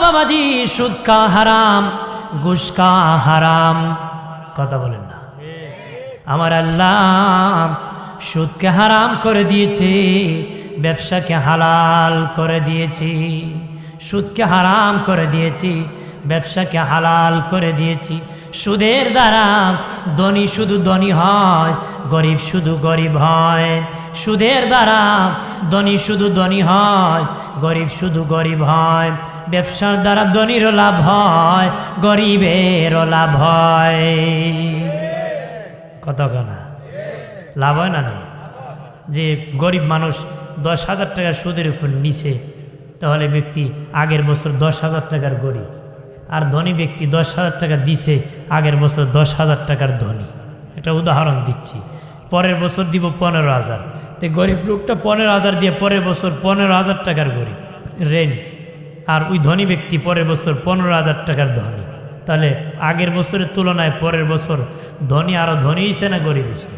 বাবাজি সুদ খাওয়া হারাম, ঘুষ খাওয়া হারাম। কথা বলেন না? আমার আল্লাহ সুদকে হারাম করে দিয়েছে, ব্যবসাকে হালাল করে দিয়েছি। সুদকে হারাম করে দিয়েছি, ব্যবসাকে হালাল করে দিয়েছি। সুদের দ্বারা ধনী শুধু ধনী হয়, গরিব শুধু গরিব হয়। সুদের দ্বারা ধনী শুধু ধনী হয়, গরিব শুধু গরিব হয়। ব্যবসার দ্বারা ধনীরও লাভ হয়, গরিবেরও লাভ হয়। কত না লাভ হয় না? না যে গরিব মানুষ 10,000 টাকা সুদের উপর নিছে, তাহলে ব্যক্তি আগের বছর 10,000 টাকার গরিব, আর ধনী ব্যক্তি 10,000 টাকা দিছে, আগের বছর 10,000 টাকার ধনী। এটা উদাহরণ দিচ্ছি। পরের বছর দিব 15,000, তো গরিব লোকটা 15,000 দিয়ে পরের বছর 15,000 টাকার গরিব রেন, আর ওই ধনী ব্যক্তি পরের বছর 15,000 টাকার ধনী। তাহলে আগের বছরের তুলনায় পরের বছর ধনী আরো ধনী হয়েছে না গরিব হয়েছে?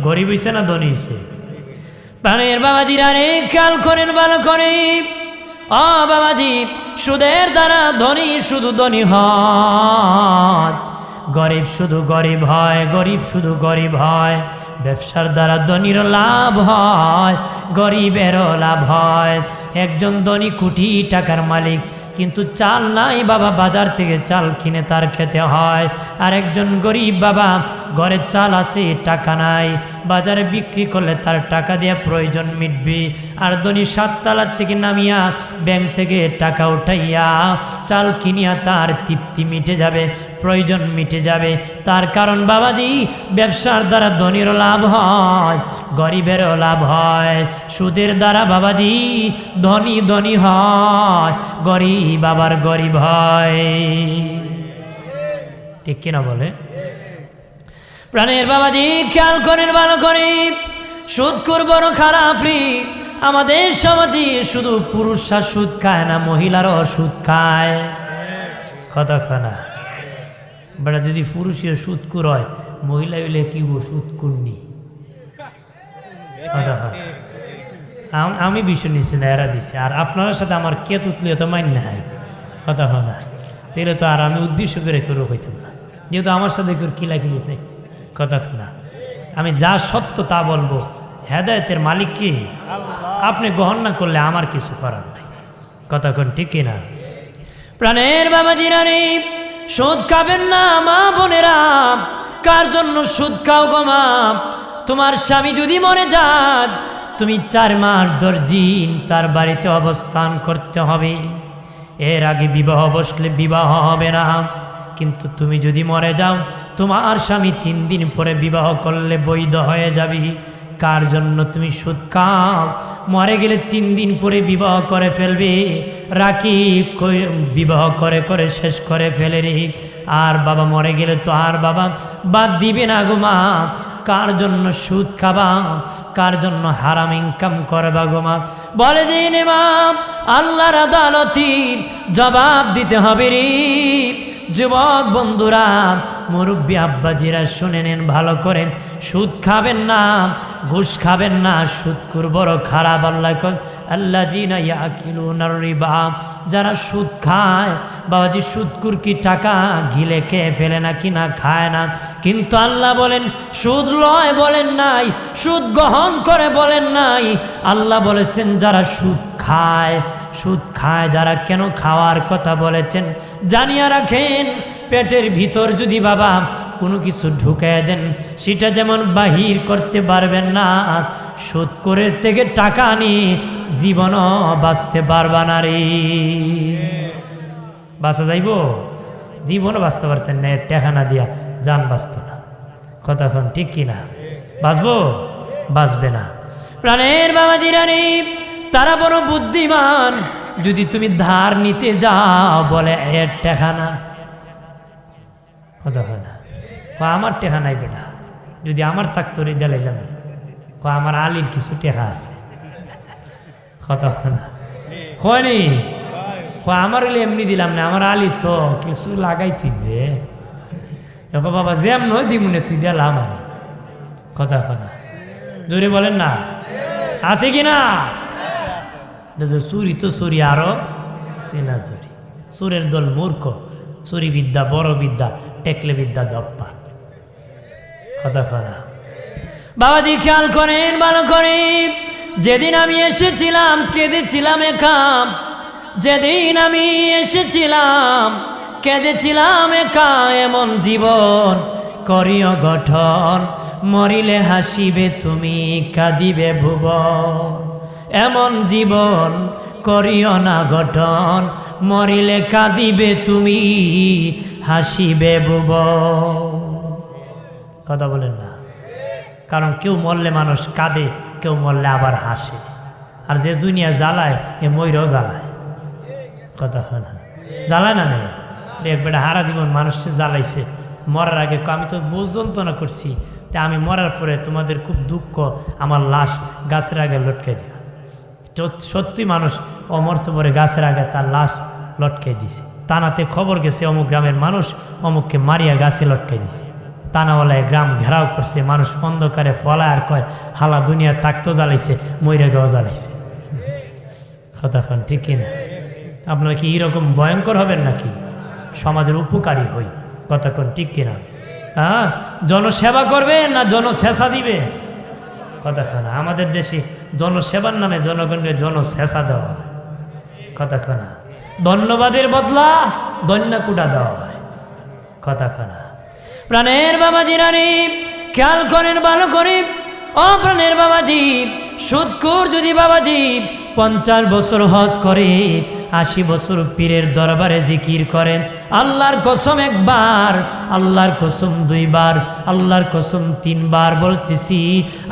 গরিব হয়েছে না ধনী হয়েছে? প্রাণের বাবাজিরা রে, খেয়াল করেন ভালো করে। ও বাবাজি, সুদের দ্বারা ধনী শুধু ধনী হয়, গরিব শুধু গরিব হয়, গরিব শুধু গরিব হয়। ব্যবসার দ্বারা ধনীরও লাভ হয়, গরিবেরও লাভ হয়। একজন ধনী কোটি টাকার মালিক, কিন্তু চাল নাই বাবা, বাজার থেকে চাল কিনে তার খেতে হয়। আর একজন গরিব বাবা, ঘরে চাল আছে, টাকা নাই, বাজারে বিক্রি করলে তার টাকা দিয়ে প্রয়োজন মিটবে। আর ধনী 7 তলার থেকে নামিয়া ব্যাংক থেকে টাকা উঠাইয়া চাল কিনিয়া তার তৃপ্তি মিটে যাবে, প্রয়োজন মিটে যাবে। তার কারণ বাবাজি, ব্যবসার দ্বারা ধনীরও লাভ হয়, গরিবেরও লাভ হয়। সুদের দ্বারা বাবাজি ধনী ধনী হয়, গরিব আবার গরিব হয়। ঠিক কিনা বলে? প্রাণের বাবাজি খেয়াল করেন ভালো করে। সুদখোর বড় খারাপ রে। আমাদের সমাজে শুধু পুরুষরা সুদ খায় না, মহিলারাও সুদ খায়। কথা খানা বেড়া, যদি পুরুষের সুদখোর হয়, মহিলা হইলে কি সুদখোর নি? আমি বিষয় নিচ্ছি না, এরা দিচ্ছে। আর আপনার সাথে আমার কে তুতলে তো মান্য হয়। কথা হয় না, তাহলে তো আর আমি উদ্দেশ্য করে কেউ হইতাম না, যেহেতু আমার সাথে কেউ কিলাকিলি নেই। কথা না, আমি যা সত্য তা বলবো। হেদায়েতের মালিক কি? আপনি গ্রহণ না করলে আমার কিছু করার নাই। কথা কোন ঠিক কিনা? প্রাণের বাবাজিরা রে, সুদ খাবেন না মা বোনেরা। কার জন্য সুদ খাও গো মা? তোমার স্বামী যদি মরে যাক, তুমি 4 মাস 10 দিন তার বাড়িতে অবস্থান করতে হবে। এর আগে বিবাহ বসলে বিবাহ হবে না। কিন্তু তুমি যদি মরে যাও, তোমার স্বামী 3 দিন পরে বিবাহ করলে বৈধ হয়ে যাবে। কার জন্য তুমি সুদ খাও? মরে গেলে 3 দিন পরে বিবাহ করে ফেলবে। রাখি বিবাহ করে করে শেষ করে ফেলে রে। আর বাবা মরে গেলে তো আর বাবা বাদ দিবে না গো মা। কার জন্য সুদ খাবা? কার জন্য হারাম ইনকাম করবা গো মা? বলে দিন মা, আল্লাহর আদালতে জবাব দিতে হবে রে। যুবক বন্ধুরা, মুরব্বী আব্বাজিরা শুনে নেন ভালো করে। সুদ খাবেন না, ঘুষ খাবেন না। সুদখোর বড় খারাপ। আল্লাযীনা ইয়াকিলুনার রিবা, যারা সুদ খায়। বাবাজি, সুদখোর কি টাকা গিলে খেয়ে ফেলে না, কি না খায় না? কিন্তু আল্লাহ বলেন সুদ লয় বলেন নাই, সুদ গ্রহণ করে বলেন নাই। আল্লাহ বলেছেন যারা সুদ খায়, সুদ খায় যারা। কেন খাওয়ার কথা বলেছেন জানিয়ে রাখেন। পেটের ভিতর যদি বাবা কোনো কিছু ঢুকায় দেন, সেটা যেমন বাহির করতে পারবেন না। সুদখোরের থেকে টাকা নিয়ে জীবনও বাঁচতে পারবা না রে। বাঁচা যাইব? জীবনও বাঁচতে পারতেন না, টাকা না দিয়া জান বাঁচত না। কতক্ষণ ঠিক কিনা? বাঁচবো? বাঁচবে না। প্রাণের বাবাজিরা রে, তারা বড় বুদ্ধিমান। যদি তুমি ধার নিতে যাও, বলে এর টাকা না। কথা হয় না? আমার টাকা নাই বেটা, যদি আমার থাকতো রে দিলাম। আমার আলীর কিছু টাকা আছে। কথা হয় না? হয়নি? আমার হলে এমনি দিলাম না, আমার আলী তো কিছু লাগাই তুইবে। দেখো বাবা, যেম নয় দিমুনে তুই দিলাম। আর কথা হয় না? জোরে বলেন না, আছে কি না? চুরি তো চুরি, আরো চিনাচুরি। চোরের দল মূর্খ, চুরি বিদ্যা বড় বিদ্যা, টেকলে বিদ্যা দপ্পা। কথা না বাবাজি, খেয়াল করেন ভালো করে। যেদিন আমি এসেছিলাম কেঁদেছিলাম একা, যেদিন আমি এসেছিলাম কেঁদেছিলাম একা। এমন জীবন করিও গঠন, মরিলে হাসিবে তুমি কাঁদিবে ভুবন। এমন জীবন করিও না গঠন, মরিলে কাঁদিবে তুমি হাসিবে ভুবন। কথা বলেন না? কারণ কেউ মরলে মানুষ কাঁদে, কেউ মরলে আবার হাসে। আর যে দুনিয়া জ্বালায় এ ময়ূরও জ্বালায়। কথা হয় না? জ্বালায় না? নেই একবার হারা জীবন মানুষকে জ্বালাইছে। মরার আগে আমি তো বুঝ যন্ত্রণা করছি, তা আমি মরার পরে তোমাদের খুব দুঃখ, আমার লাশ গাছের আগে লটকে দেওয়া। সত্যি মানুষ অমরছে পরে গাছের আগে তার লাশ লটকে দিছে। তানাতে খবর গেছে অমুক গ্রামের মানুষ অমুককে মারিয়া গাছে লটকে দিছে। তানাওয়ালায় গ্রাম ঘেরাও করছে, মানুষ অন্ধকারে ফলায় আর কয় হালা দুনিয়া তাকতো জ্বালাইছে, ময়রা গাও জ্বালাইছে। কতক্ষণ ঠিক কিনা? আপনারা কি এরকম ভয়ঙ্কর হবেন নাকি? সমাজের উপকারী হই। কতক্ষণ ঠিক কিনা? হ্যাঁ, জনসেবা করবে না জনশেষা দিবে? কতক্ষণ আমাদের দেশে জনসেবার নামে জনগণকে জনশেষা দেওয়া হয়। কতক্ষণ ধন্যবাদের বদলা দন্যাকুটা দেওয়া হয়। কতক্ষণ প্রাণের বাবাজি রানী খেয়াল করেন ভালো করে। ও প্রাণের বাবাজি, সুদখোর যদি বাবাজি 50 বছর হজ করে, 80 বছর পীরের দরবারে জিকির করেন, আল্লাহর কসম একবার, আল্লাহর কসম 2 বার, আল্লাহর কসম 3 বার বলতেছি,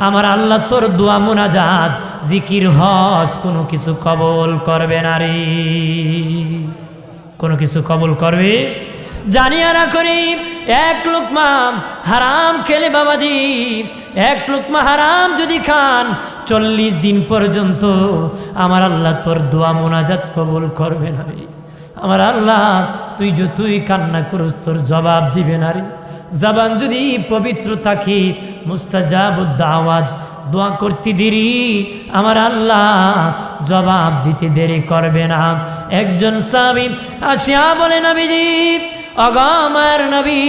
আমার আল্লাহ তোর দোয়া মুনাজাত জিকির হজ কোনো কিছু কবুল করবে না রে। কোনো কিছু কবুল করবে? জানিয়া না করি। 1 লুকমা হারাম খেলে বাবাজি, 1 লুকমা হারাম যদি খান 40 দিন পর্যন্ত আমার আল্লাহ তোর দোয়া মোনাজাত কবুল করবে না রে। আমার আল্লাহ তুই যতই কান্না করস তোর জবাব দিবে না রে। জবান যদি পবিত্র থাকে, মুস্তাজাবুদ দাওয়াত, দোয়া করতে দেরি আমার আল্লাহ জবাব দিতে দেরি করবে না। একজন সাহাবী আসিয়া বলে, নবীজি আমার নবী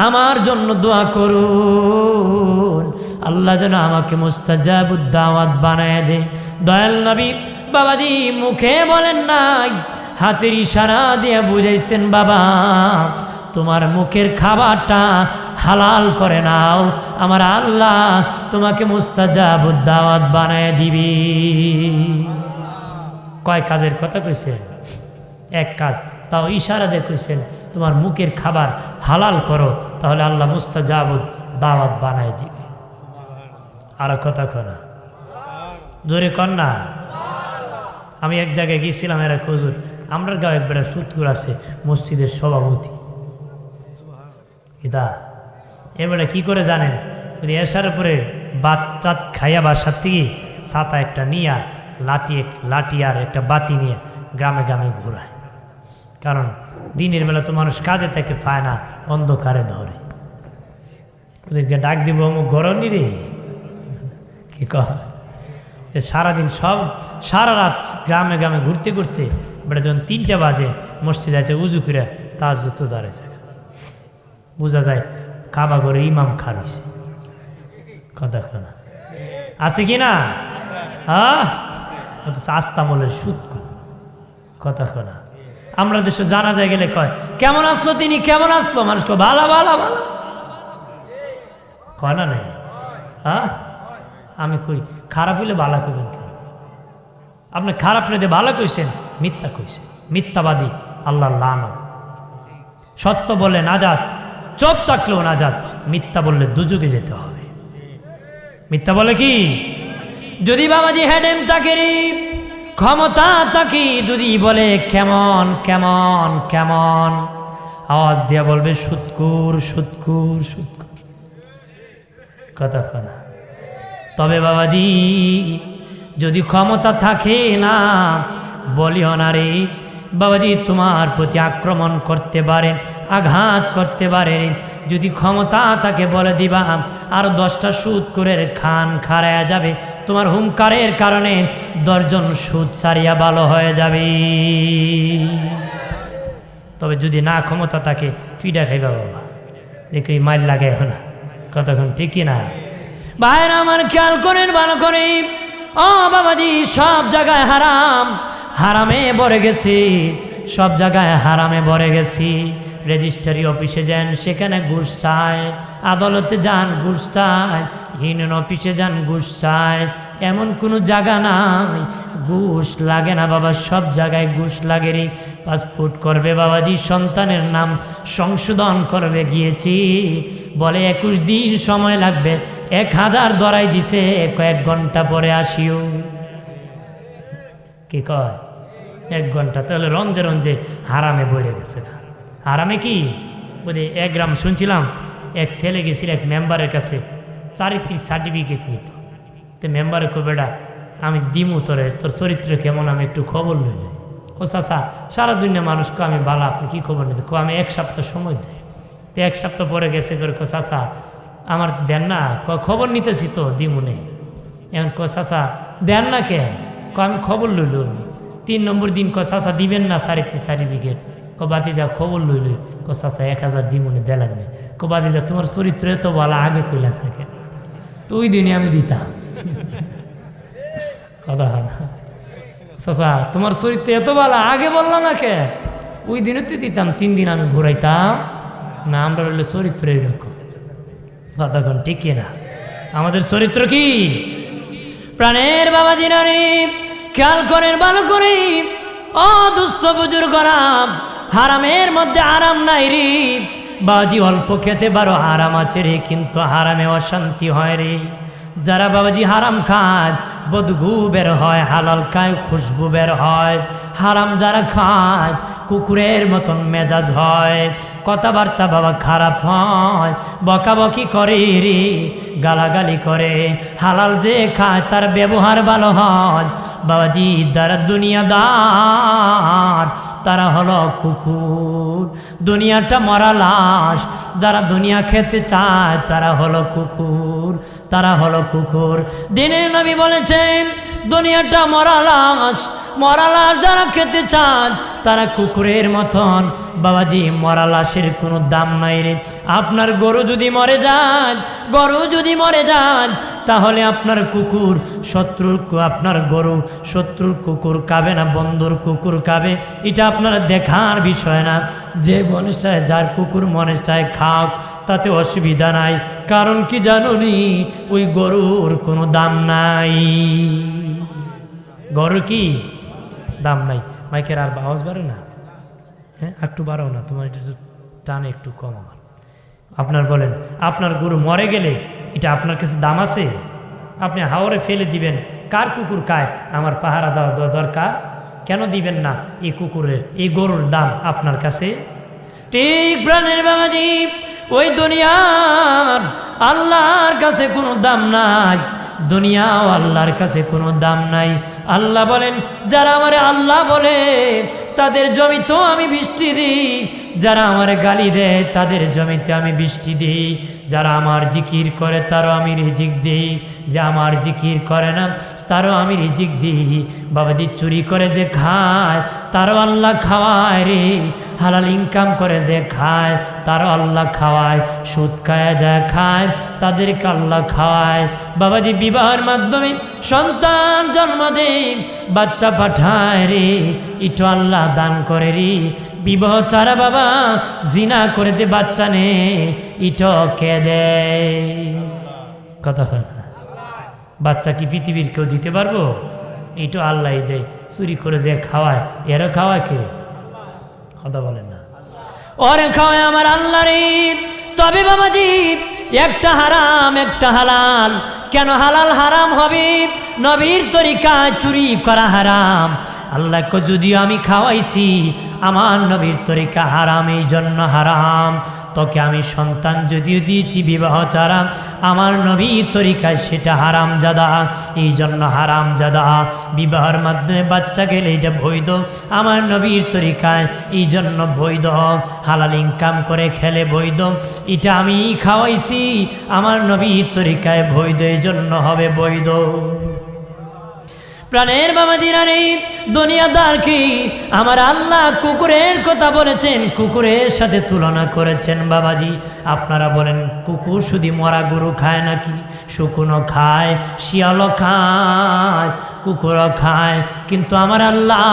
আমার জন্য দোয়া করুন, আল্লাহ যেন আমাকে মুস্তাজাবুদ দাওয়াত বানায় দে। দয়াল নবী বাবাজি মুখে বলেন নাই, হাতের ইশারা দিয়ে বুঝাইছেন, বাবা তোমার মুখের খাবারটা হালাল করে নাও, আমার আল্লাহ তোমাকে মুস্তাজাবুদ দাওয়াত বানায় দিবি। কয় কাজের কথা কইছেন? 1 কাজ, তাও ইশারা দিয়ে কইছেন তোমার মুখের খাবার হালাল করো, তাহলে আল্লাহ মুস্তাজাবুদ দাওয়াত বানায় দিবে। আর কথা কনা জোরে কর না। আমি এক জায়গায় গিয়েছিলাম, এরা হুজুর আমরা গাঁও একবার সুদখোর আছে মসজিদের সভাপতি। কিদা এবারে কি করে জানেন? এসার উপরে বাত চাত খাইয়া বাসার থেকে ছাতা একটা নিয়া লাঠি আর একটা বাতি নিয়ে গ্রামে গ্রামে ঘোরায়। কারণ দিনের বেলা তো মানুষ কাজে থেকে পায় না, অন্ধকারে ধরে। ওদেরকে ডাক দিব অমুক গরনি রে, কি কয় সারাদিন সব সারা রাত গ্রামে গ্রামে ঘুরতে ঘুরতে বেটা যখন 3টা বাজে মসজিদ আছে উজু করে তাহাজ্জুদ তো দাঁড়ায় যায়, বোঝা যায় কাবা ঘরে ইমাম খান হইছে। কথা না আছে কি না? হ্যাঁ, আস্তামলের সুদখোর। কথা না আমরা দেশে জানা যায় গেলে কয় কেমন আসলো তিনি, কেমন আসলো? মানুষ কয় ভালো ভালো ভালো, কয় না নাই? হ্যাঁ, আমি কই খারাপ হইলে ভালো করবেন কেন? আপনি খারাপ রেদে ভালো কইছেন, মিথ্যা কইছেন, মিথ্যাবাদী, আল্লাহ লানত। সত্য বলে নাজাত, চুপ থাকলেও নাজাত, মিথ্যা বললে দুযোগে যেতে হবে। মিথ্যা বলে কি? যদি বাবাজি হেডেম তাকেরি ক্ষমতা তাকি যদি বলে কেমন কেমন কেমন, আওয়াজ দিয়া বলবে সুদখোর সুদখোর সুদখোর। কথা না। তবে বাবাজি যদি ক্ষমতা থাকে না বলিও না রে, বাবাজি তোমার প্রতি আক্রমণ করতে পারে, আঘাত করতে পারে। যদি ক্ষমতা তাকে বলে দিবা আর 10টা সুদ করে খান খারায়া যাবে, তোমার হুঙ্কারের কারণে 10 জন সুদ ছাড়িয়া ভালো হয়ে যাবে। তবে যদি না ক্ষমতা তাকে পিঠা খাইবা বাবা, দেখো এই মাইল লাগে না কতক্ষণ, ঠিকই না? ভাইরা আমার খেয়াল করেন ভালো করে, ও বাবাজি সব জায়গায় হারাম, হারামে ভরে গেছি, সব জায়গায় হারামে ভরে গেছি। রেজিস্ট্রি অফিসে যান সেখানে ঘুষ চায়, আদালতে যান ঘুষ চায়, ইউনিয়ন অফিসে যান ঘুষ চায়, এমন কোনো জায়গা নাই ঘুষ লাগে না বাবা, সব জায়গায় ঘুষ লাগে রে। পাসপোর্ট করবে বাবাজি, সন্তানের নাম সংশোধন করবে গিয়েছি, বলে 21 দিন সময় লাগবে, 1000 ধরাই দিছে, কয়েক ঘন্টা পরে আসিও। কি কয় 1 ঘন্টা? তাহলে রঞ্জে রঞ্জে হারামে বইরে গেছে। হারামে কি বলে 1 গ্রাম শুনছিলাম, এক ছেলে গেছিল এক মেম্বারের কাছে, চারিত্রিক সার্টিফিকেট নিত। তো মেম্বারে কো বেটা আমি দিমু তোরে, তোর চরিত্র কেমন, আমি একটু খবর লইল। ও চাচা সারা দুনিয়া মানুষকে আমি বালা, আপনি কি খবর নিতে? আমি 1 সপ্তাহ সময় দেয়। তো 1 সপ্তাহ পরে গেছে করে কো চাচা আমার দেন না, খবর নিতেছি তো দিমু নেই। এখন কো চাচা দেন না কেন? আমি খবর লইল। 3 নম্বর দিন কো চাচা দিবেন না চারিত্রিক সার্টিফিকেট? বাতি যা খবর লইল। চাচা 1000 দিমুনে দেলাম না। বাতি যা তোমার চরিত্র তো বলা আগে কইলা থাকে, তো ওই দিনে আমি দিতাম। কথা চাচা তোমার চরিত্র এত বলা আগে বললাম না কে? ওই দিনে তুই দিতাম, 3 দিন আমি ঘুরাইতাম না। আমরা রইলে চরিত্র এইরকম, কতক্ষণ ঠিক না? আমাদের চরিত্র কি? প্রাণের বাবাজি নারী খেয়াল করেন ভালো করে, ও দুস্থ বুজুর্গরা, হারামের মধ্যে আরাম নাই রে বাবাজি। অল্প খেতে পারো আরাম আছে রে, কিন্তু হারামে অশান্তি হয় রে। যারা বাবাজি হারাম খায় বদগু বের হয়, হালাল খায় খুশবু বের হয়। হারাম যারা খায় কুকুরের মতন মেজাজ হয়, কথাবার্তা বাবা খারাপ হয়, বকাবকি করে রে, গালাগালি করে। হালাল যে খায় তার ব্যবহার ভালো হয় বাবাজি। যারা দুনিয়াদার তারা হলো কুকুর, দুনিয়াটা মরা লাশ। যারা দুনিয়া খেতে চায় তারা হলো কুকুর, তারা হলো কুকুর। দিনের নবী বলেছেন দুনিয়াটা মরা লাশ, মরা লাশ যারা খেতে চান তারা কুকুরের মতন বাবাজি। মরা লাশের কোনো দাম নাই রে। আপনার গরু যদি মরে যান, গরু যদি মরে যান, তাহলে আপনার কুকুর শত্রুর, আপনার গরু শত্রুর কুকুর খাবে না বন্ধুর কুকুর খাবে, এটা আপনার দেখার বিষয় না। যে মনে চায়, যার কুকুর মনে চায় খাক, তাতে অসুবিধা নাই। কারণ কি জানুনি, ওই গরুর কোনো দাম নাই। গরুর কি দাম নাই? মাইকের আর আওয়াজ বাড়ে না? হ্যাঁ একটু বাড়াও না, তোমার এটা টানে একটু কম। আমার আপনার বলেন, আপনার গরু মরে গেলে এটা আপনার কাছে দাম আছে? আপনি হাওরে ফেলে দিবেন, কার কুকুর খায় আমার পাহারা দেওয়া দরকার? কেন দিবেন না? এই কুকুরের, এই গরুর দাম আপনার কাছে। ঠিক প্রাণের বাবাজি, ওই দুনিয়ার আল্লাহর কাছে কোনো দাম নাই, দুনিয়াও আল্লাহর কাছে কোনো দাম নাই। আল্লাহ বলেন যারা আমারে আল্লাহ বলে তাদের জমিতে আমি বৃষ্টি দিই, যারা আমার গালি দেয় তাদের জমিতে আমি বৃষ্টি দিই, যারা আমার জিকির করে তারও আমি রিজিক দিই, যে আমার জিকির করে না তারও আমি রিজিক দিই। বাবাজি চুরি করে যে খায় তারও আল্লাহ খাওয়ায় রে, হালাল ইনকাম করে যে খায় তারও আল্লাহ খাওয়ায়, সুদ খায় যা খায় তাদেরকে আল্লাহ খাওয়ায়। বাবাজি বিবাহের মাধ্যমে সন্তান জন্ম দেয়, বাচ্চা পাঠায় রে, ইটো আল্লাহ দান করে রে। বিবাহ ছাড়া বাবা জিনা করে দে বাচ্চা নে, ইটো কে দেয়? কথা হয় না? বাচ্চা কি পৃথিবীর কেউ দিতে পারবো? ইটো আল্লাহ দেয়। চুরি করে যে খাওয়ায় এরও খাওয়ায় কে? কথা বলেন না। ওরে খাওয়ায় আমার আল্লাহ রে। তবে বাবাজি একটা হারাম একটা হালাল। কেন হালাল হারাম হবে? নবীর তরিকায় চুরি করা হারাম। আল্লাহকে যদিও আমি খাওয়াইছি, আমার নবীর তরিকা হারাম, এই জন্য হারাম। তোকে আমি সন্তান যদিও দিয়েছি বিবাহ ছাড়া, আমার নবীর তরিকায় সেটা হারাম জাদা, এই জন্য হারাম জাদা। বিবাহের মাধ্যমে বাচ্চা গেলে এটা বৈধ, আমার নবীর তরিকায় এই জন্য বৈধ। হালাল ইনকাম করে খেলে বৈধ, এটা আমি খাওয়াইছি, আমার নবীর তরিকায় বৈধ, এই জন্য হবে বৈধ। প্রাণের বাবাজিরা রে, দুনিয়াদার কি আমার আল্লাহ কুকুরের কথা বলেছেন, কুকুরের সাথে তুলনা করেছেন। বাবাজি আপনারা বলেন কুকুর শুধু মরা গরু খায় নাকি? শুকনো খায়, শিয়ালও খায়, কুকুরও খায়, কিন্তু আমার আল্লাহ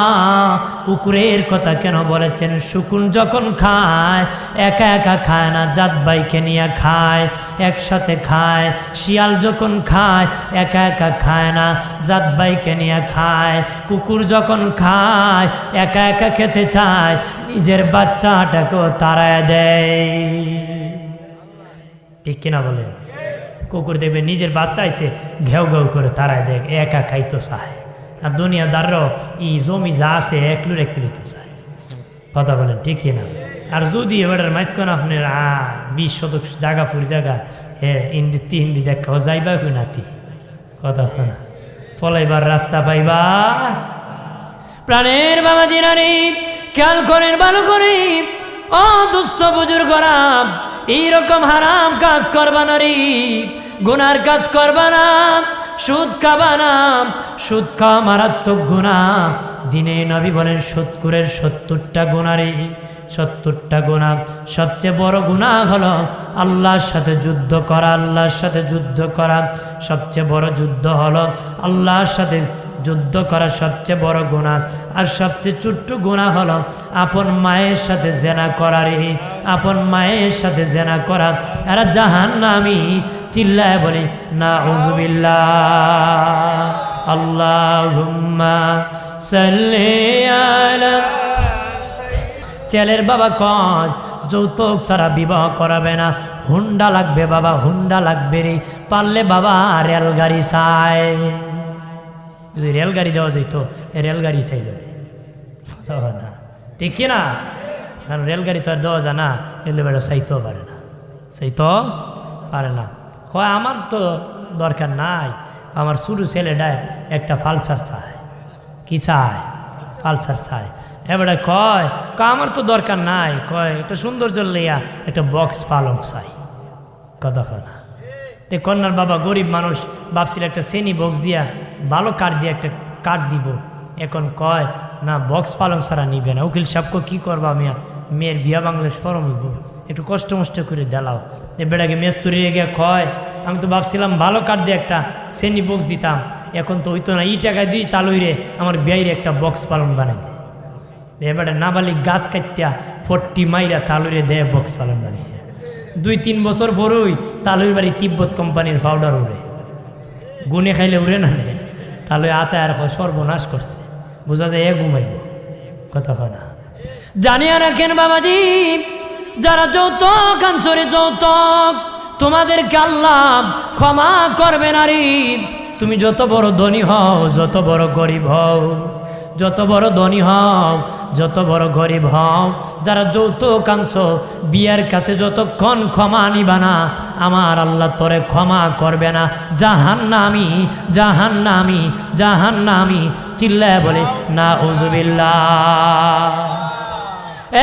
কুকুরের কথা কেন বলেছেন? শুকুন যখন খায় একা একা খায় না, জাত ভাইকে নিয়ে খায়, একসাথে খায়। শিয়াল যখন খায় একা একা খায় না, জাত ভাইকে নিয়ে খায়। কুকুর যখন খায় একা একা খেতে চায়, নিজের বাচ্চাটাকেও তাড়ায় দেয়, ঠিক কিনা বলে? কুকুর দেখবে নিজের বাচ্চা এসে ঘেউ ঘেউ করে তাড়ায় দেয়, একা খাইতো চায়। আর দুনিয়াদারও এই জমি যা আছে একলুর একলুই তো চায়, কথা বলেন ঠিক কিনা? আর যদি এবার মাঝখানে আপনার 20 শতক জায়গা ফুরি জায়গা হিন্দি হিন্দি দেখা যাইবা কই নাতি, কথা হয় না, ফলাইবার রাস্তা পাইবা। প্রাণের বাবাজিরা রে, খেয়াল করেন ভালো করে, ও দুস্থ বুজুর্গরা, এইরকম হারাম কাজ করবা না রে, গুনার কাজ করবা না, সুদ খাবা না। সুদ খাওয়া মারাত্মক গুনাহ। দিনে নবী বলেন সুদখোরের 70টা গুনাহ রে, 70টা গুনাহ। সবচেয়ে বড় গুনাহ হলো আল্লাহর সাথে যুদ্ধ করা, আল্লাহর সাথে যুদ্ধ করা সবচেয়ে বড় যুদ্ধ হলো আল্লাহর সাথে যুদ্ধ করা, সবচেয়ে বড় গুনাহ। আর সবচেয়ে ছোট্ট গুনাহ হলো আপন মায়ের সাথে জেনা করা রে, আপন মায়ের সাথে জেনা করা। এরা জাহান্নামী, চিল্লায় বলি নাউযুবিল্লাহ। আল্লাহুম্মা সাল্লি আলা। ছেলের বাবা কয় যৌতুক ছাড়া বিবাহ করাবে না, হুন্ডা লাগবে বাবা, হুন্ডা লাগবে রে, পারলে বাবা রেলগাড়ি চায়। যদি রেলগাড়ি দেওয়া যেত রেলগাড়ি চাইল না, ঠিক কিনা? কারণ রেলগাড়ি তো আর দেওয়া যায় না, এলে বেড়া চাইতেও পারে না, চাইতেও পারে না। কয় আমার তো দরকার নাই, আমার ছোটো ছেলেটায় একটা পালসার চায়। কি চায়? পালসার চায়। এবারে কয় আমার তো দরকার নাই, কয় একটা সৌন্দর্য লইয়া একটা বক্স পালং চাই, কথা হয় না। তে কন্যার বাবা গরিব মানুষ, ভাবছিল একটা শ্রেণী বক্স দিয়া ভালো কাঠ দিয়ে একটা কাঠ দিব। এখন কয় না, বক্স পালং ছাড়া নিবে না। উকিল সাহেবকে কী করবা, আমি মেয়ের বিয়া বাংলা সরম হইব, একটু কষ্ট মষ্ট করে দেলাও। বেড়াকে মেস্তুরি গিয়ে কয় আমি তো ভাবছিলাম ভালো কাঠ দিয়ে একটা শ্রেণী বক্স দিতাম, এখন তো হইতো না, এই টাকায় দিই তালুইরে আমার বিয়াইরে একটা বক্স পালন বানাই দেয়। এবারে নাবালিক গাছ কাটিয়া 40 মাইরা তালুরে দেয় বক্স পালন বানিয়ে। 2-3 বছর পরই তালুর বাড়ি তিব্বত কোম্পানির পাউডার উড়ে, গুনে খাইলে উড়ে না নে, তালুই আতা আর সর্বনাশ করছে, বোঝা যায় ঘুমাইব, কথা হয় না। জানিয়া রাখেন বাবাজি, যারা যৌতুক আনছরে যৌতুক, তোমাদেরকে আল্লাহ ক্ষমা করবে না রে। তুমি যত বড় ধনী হও, যত বড় গরিব হও, যত বড় ধনী হও, যত বড় গরিব হও, যারা যৌতুক আনছো, বিয়ের কাছে যতক্ষণ ক্ষমা নিবা না, আমার আল্লাহ তোরে ক্ষমা করবে না। জাহান্নামী, জাহান্নামী, জাহান্নামী, চিল্লায় বলে নাউযুবিল্লাহ।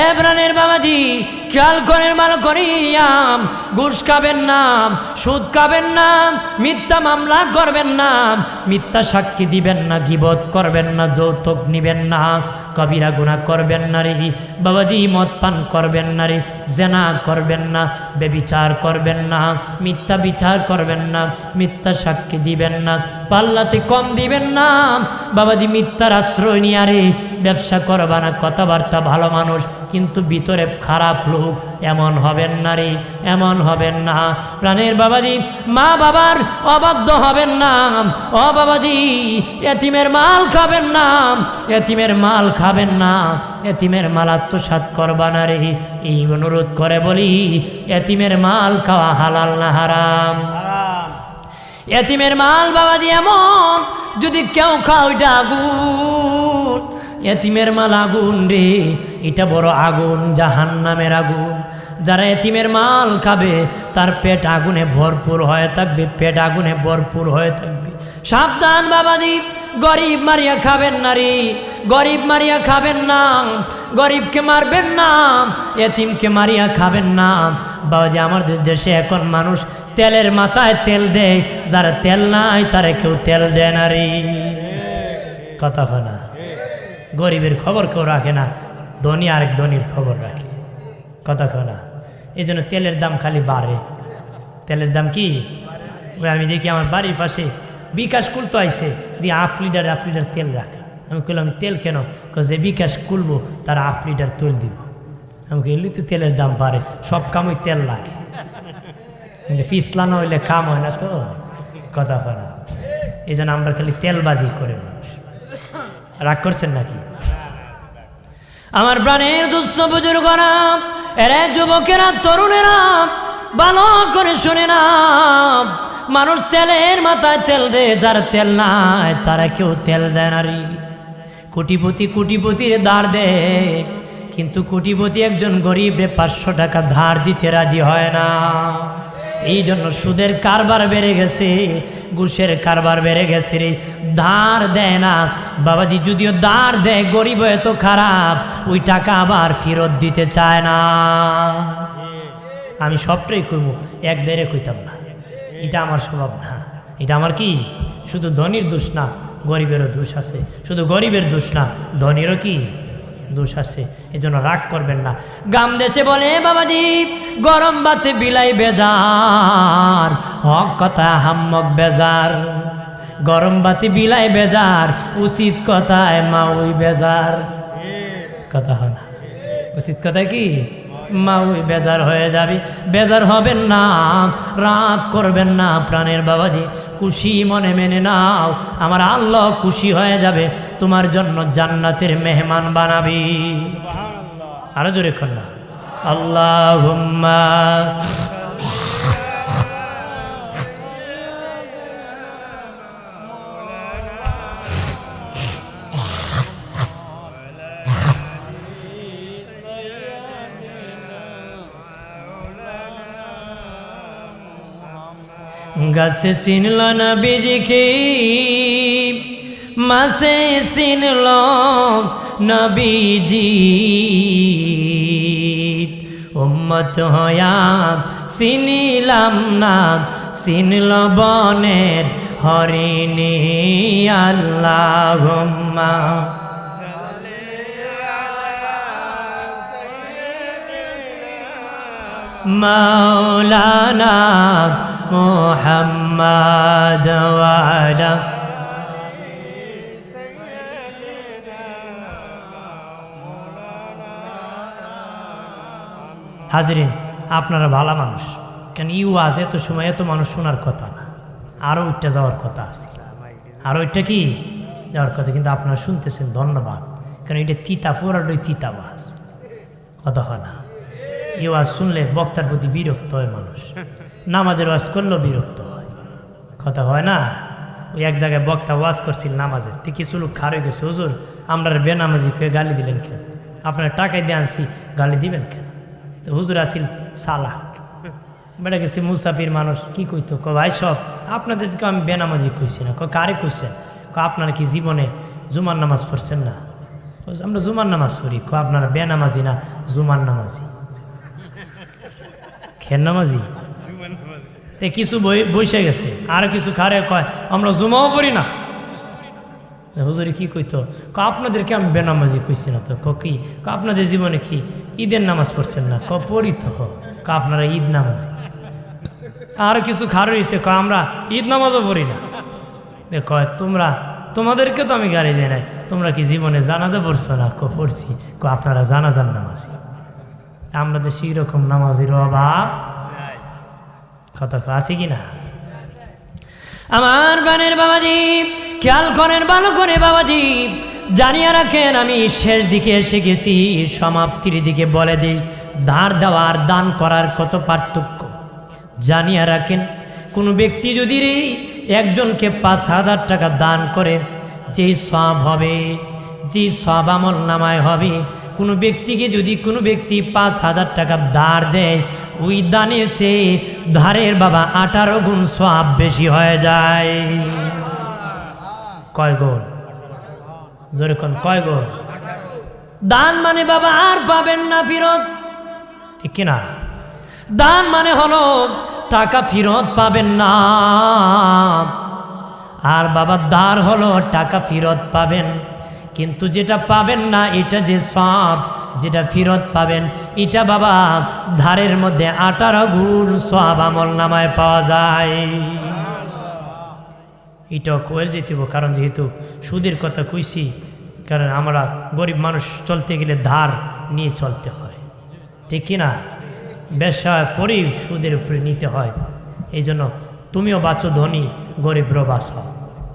এ প্রাণের বাবাজি, খেয়াল করেন ভালো করিয়াম, ঘুষ খাবেন না, সুদ খাবেন না, মিথ্যা মামলা করবেন না, মিথ্যা সাক্ষী দিবেন না, গীবত করবেন না, যৌতুক নিবেন না, কবিরা গুনাহ করবেন না রে বাবাজি, মদ পান করবেন না রে, জেনা করবেন না, বেবিচার করবেন না, মিথ্যা বিচার করবেন না, মিথ্যা সাক্ষী দিবেন না, পাল্লাতে কম দিবেন না বাবাজি, মিথ্যার আশ্রয় নিয়ে রে ব্যবসা করবা না। কথাবার্তা ভালো মানুষ কিন্তু ভিতরে খারাপ লোক, এমন হবেন না রে, এমন হবেন না। প্রাণের বাবাজি, মা বাবার অবাধ্য হবেন না। ও বাবাজি, এতিমের মাল খাবেন না, এতিমের মাল খাবেন না, এতিমের মাল আত্মসাৎ করবা না রে। এই অনুরোধ করে বলি, এতিমের মাল খাওয়া হালাল না হারাম? এতিমের মাল বাবাজি এমন যদি কেউ খাও, এটা আগুন, এতিমের মাল আগুন রে, এটা বড় আগুন, জাহান্নামের আগুন। যারা এতিমের মাল খাবে তার পেট আগুনে ভরপুর হয়ে থাকবে, পেট আগুনে ভরপুর হয়ে থাকবে। সাবধান বাবাজি, গরিব মারিয়া খাবেন না রে, গরিব মারিয়া খাবেন না, গরিবকে মারবেন না, এতিমকে মারিয়া খাবেন না। বাবাজি আমাদের দেশে এখন মানুষ তেলের মাথায় তেল দেয়, যারা তেল নাই তারা কেউ তেল দেয় না রে। কথা হয় না? গরিবের খবর কেউ রাখে না, ধনী আরেক ধনীর খবর রাখে। কথা হয় না? এই জন্য তেলের দাম খালি বাড়ে। তেলের দাম কি? ওই আমি দেখি আমার বাড়ির পাশে বিকাশ কুলতো আইসে, দিয়ে 1/2 লিটার তেল রাখা। আমি বললাম তেল কেন? যে বিকাশ কুলবো তারা 1/2 লিটার তেল দিব। আমাকে এলি তো তেলের দাম বাড়ে, সব কামই তেল লাগে, ফিসলানো হইলে কাম হয় না তো। কথা হয় না? এই জন্য আমরা খালি তেলবাজি করে মানুষ। রাগ করছেন নাকি? আমার প্রাণের দুস্থ বুজুর্গরা, এরা যুবকেরা, তরুণেরা, ভালো করে শুনে না। মানুষ তেলের মাথায় তেল দেয়, যার তেল নাই তারা কেউ তেল দেয় না রে। কোটিপতির ধার দেয়, কিন্তু কোটিপতি একজন গরিবে 500 টাকা ধার দিতে রাজি হয় না। এই জন্য সুদের কারবার বেড়ে গেছে, ঘুষের কারবার বেড়ে গেছে রে। ধার দেয় না বাবাজি, যদিও ধার দেয়, গরিব এত খারাপ, ওই টাকা আবার ফেরত দিতে চায় না। আমি সবটাই করব, এক দেড়ে কইতাম না, এটা আমার স্বভাব না। এটা আমার কি? শুধু ধনীর দোষ না, গরিবেরও দোষ আছে। শুধু গরিবের দোষ না, ধনীরও কি দোষ আছে। এই জন্য রাগ করবেন না। গ্রাম দেশে বলে বাবাজি, গরম বাতে বিলাই বেজার, হক কথা হাম্মক বেজার। গরম বাতি বিলাই বেজার, উচিত কথায় মা ওই বেজার। কথা হয় না? উচিত কথায় কি? মা ওই বেজার হয়ে যাবে। বেজার হবেন না, রাগ করবেন না প্রাণের বাবাজি, খুশি মনে মেনে নাও। আমার আল্লাহ খুশি হয়ে যাবে, তোমার জন্য জান্নাতের মেহমান বানাবি। আরো জোরে কর না, আল্লাহুম্মা। গাছে চিনল না বীজকে, মাছে চিনল নবীজি, উম্মত হয়া চিনিলাম না, চিনল বনের হরিণী। আল্লাহুম্মা মাওলানা মুহাম্মদ ওয়া আলা। হাজরিন, আপনারা ভালো মানুষ, কেন ইউ আজ এত সময় এত মানুষ শোনার কথা না, আরও ওইটা যাওয়ার কথা আছে, আরও ওইটা কি যাওয়ার কথা, কিন্তু আপনারা শুনতেছেন, ধন্যবাদ। কারণ এটা তিতা পুরাটাই তিতা বাস। কথা হয় না? এই ওয়াজ শুনলে বক্তার প্রতি বিরক্ত হয় মানুষ, নামাজের ওয়াজ করলেও বিরক্ত হয়। কথা হয় না? ওই এক জায়গায় বক্তা ওয়াজ করছিল নামাজের, তো কিছু লোক খার হয়ে গেছে, হুজুর আমরা বেনামাজি হয়ে গালি দিলেন কেন? আপনারা টাকায় দিয়ে আনছি, গালি দিবেন কেন? তো হুজুর আসিল সালাক, বেড়ে গেছে মুসাফির মানুষ, কি কইতো? ভাই সব আপনাদেরকে আমি বেনামাজি কইছি না। কারে কইছেন? আপনারা কি জীবনে জুমার নামাজ পড়ছেন না? আমরা জুমার নামাজ পড়ি। আপনারা বেনামাজি না, জুমার নামাজি। খের নামাজি তে কিছু বসে গেছে, আর কিছু খারে কয় আমরা জুমাও পড়ি না। হুজুরি কি কইতো? আপনাদেরকে আমি বেনামাজি কইছি না তো। কি আপনাদের জীবনে কি ঈদের নামাজ পড়ছেন না? পড়ি তো। আপনারা ঈদ নামাজি। আর কিছু খার হয়েছে, আমরা ঈদ নামাজও পড়ি না। কয় তোমাদেরকে তো আমি গাড়ি দিই নাই, তোমরা কি জীবনে জানাজা পড়ছো না? পড়ছি। আপনারা জানাজার নামাজি। আমরা তো সেই রকম নামাজির অভাব কথা আছে কি না? আমার বানের বাবাজি খেয়াল করেন ভালো করে বাবাজি, জানিয়ে রাখেন আমি শেষ দিকে এসে গেছি, সমাপ্তির দিকে বলে দিই ধার দেওয়া আর দান করার কত পার্থক্য জানিয়ে রাখেন। কোনো ব্যক্তি যদি একজনকে 5,000 টাকা দান করে, যেই সওয়াব হবে যে সব আমল নামায় হবে। কোনো ব্যক্তিকে যদি কোনো ব্যক্তি 5,000 টাকা ধার দেয়, ওই দানের চেয়ে ধারের বাবা 18 গুণ সওয়াব বেশি হয়ে যায়। কয় গুণ? জোরে কোন কয় গুণ? দান মানে বাবা আর পাবেন না ফেরত, ঠিক কিনা? দান মানে হলো টাকা ফেরত পাবেন না, আর বাবা ধার হলো টাকা ফেরত পাবেন। কিন্তু যেটা পাবেন না এটা যে সব, যেটা ফেরত পাবেন এটা বাবা ধারের মধ্যে 18 গুণ সওয়াব আমল নামায় পাওয়া যায়। এটা কয়ে যেতে, কারণ যেহেতু সুদের কথা কইছি, কারণ আমরা গরিব মানুষ চলতে গেলে ধার নিয়ে চলতে হয়, ঠিক কিনা? ব্যবসা পরেই সুদের উপরে নিতে হয়। এই জন্য তুমিও বাঁচো ধনী, গরিবরও বাঁচাও।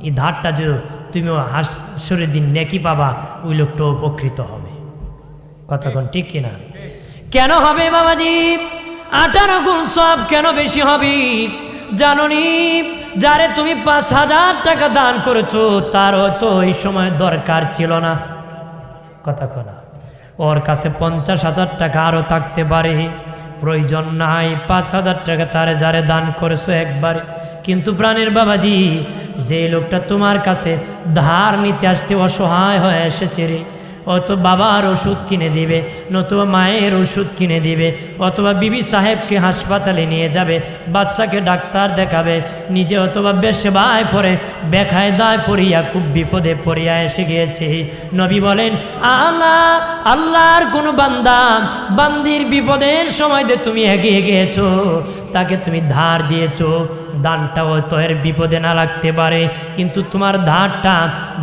এই ধারটা যে তুমিও হাসরের দিন নেকি পাবা, ওই লোকটা উপকৃত হবে। কথাক্ষণ ঠিক কিনা? কেন হবে বাবাজি 18 গুণ সব কেন বেশি হবে জানুনি? যারে তুমি 5,000 টাকা দান করেছো তার হয়তো এই সময় দরকার ছিল না, কথাক্ষণ ওর কাছে 50,000 টাকা আরও থাকতে পারে, প্রয়োজন নাই 5,000 টাকা তারে যারে দান করেছো একবারে। কিন্তু প্রাণের বাবাজি যে লোকটা তোমার কাছে ধার নিতে আসতে অসহায় হয়ে এসেছে রে, অত বাবার ওষুধ কিনে দিবে, নতুবা মায়ের ওষুধ কিনে দিবে, অথবা বিবি সাহেবকে হাসপাতালে নিয়ে যাবে, বাচ্চাকে ডাক্তার দেখাবে, নিজে অথবা বেশেবায় পরে বেখায় দায় পড়িয়া খুব বিপদে পড়িয়া এসে গিয়েছে। নবী বলেন আল্লাহর কোনো বান্দা বান্দির বিপদের সময় যে তুমি এগিয়ে গিয়েছো, তাকে তুমি ধার দিয়েছো, দানটা হয়তো এর বিপদে না লাগতে পারে, কিন্তু তোমার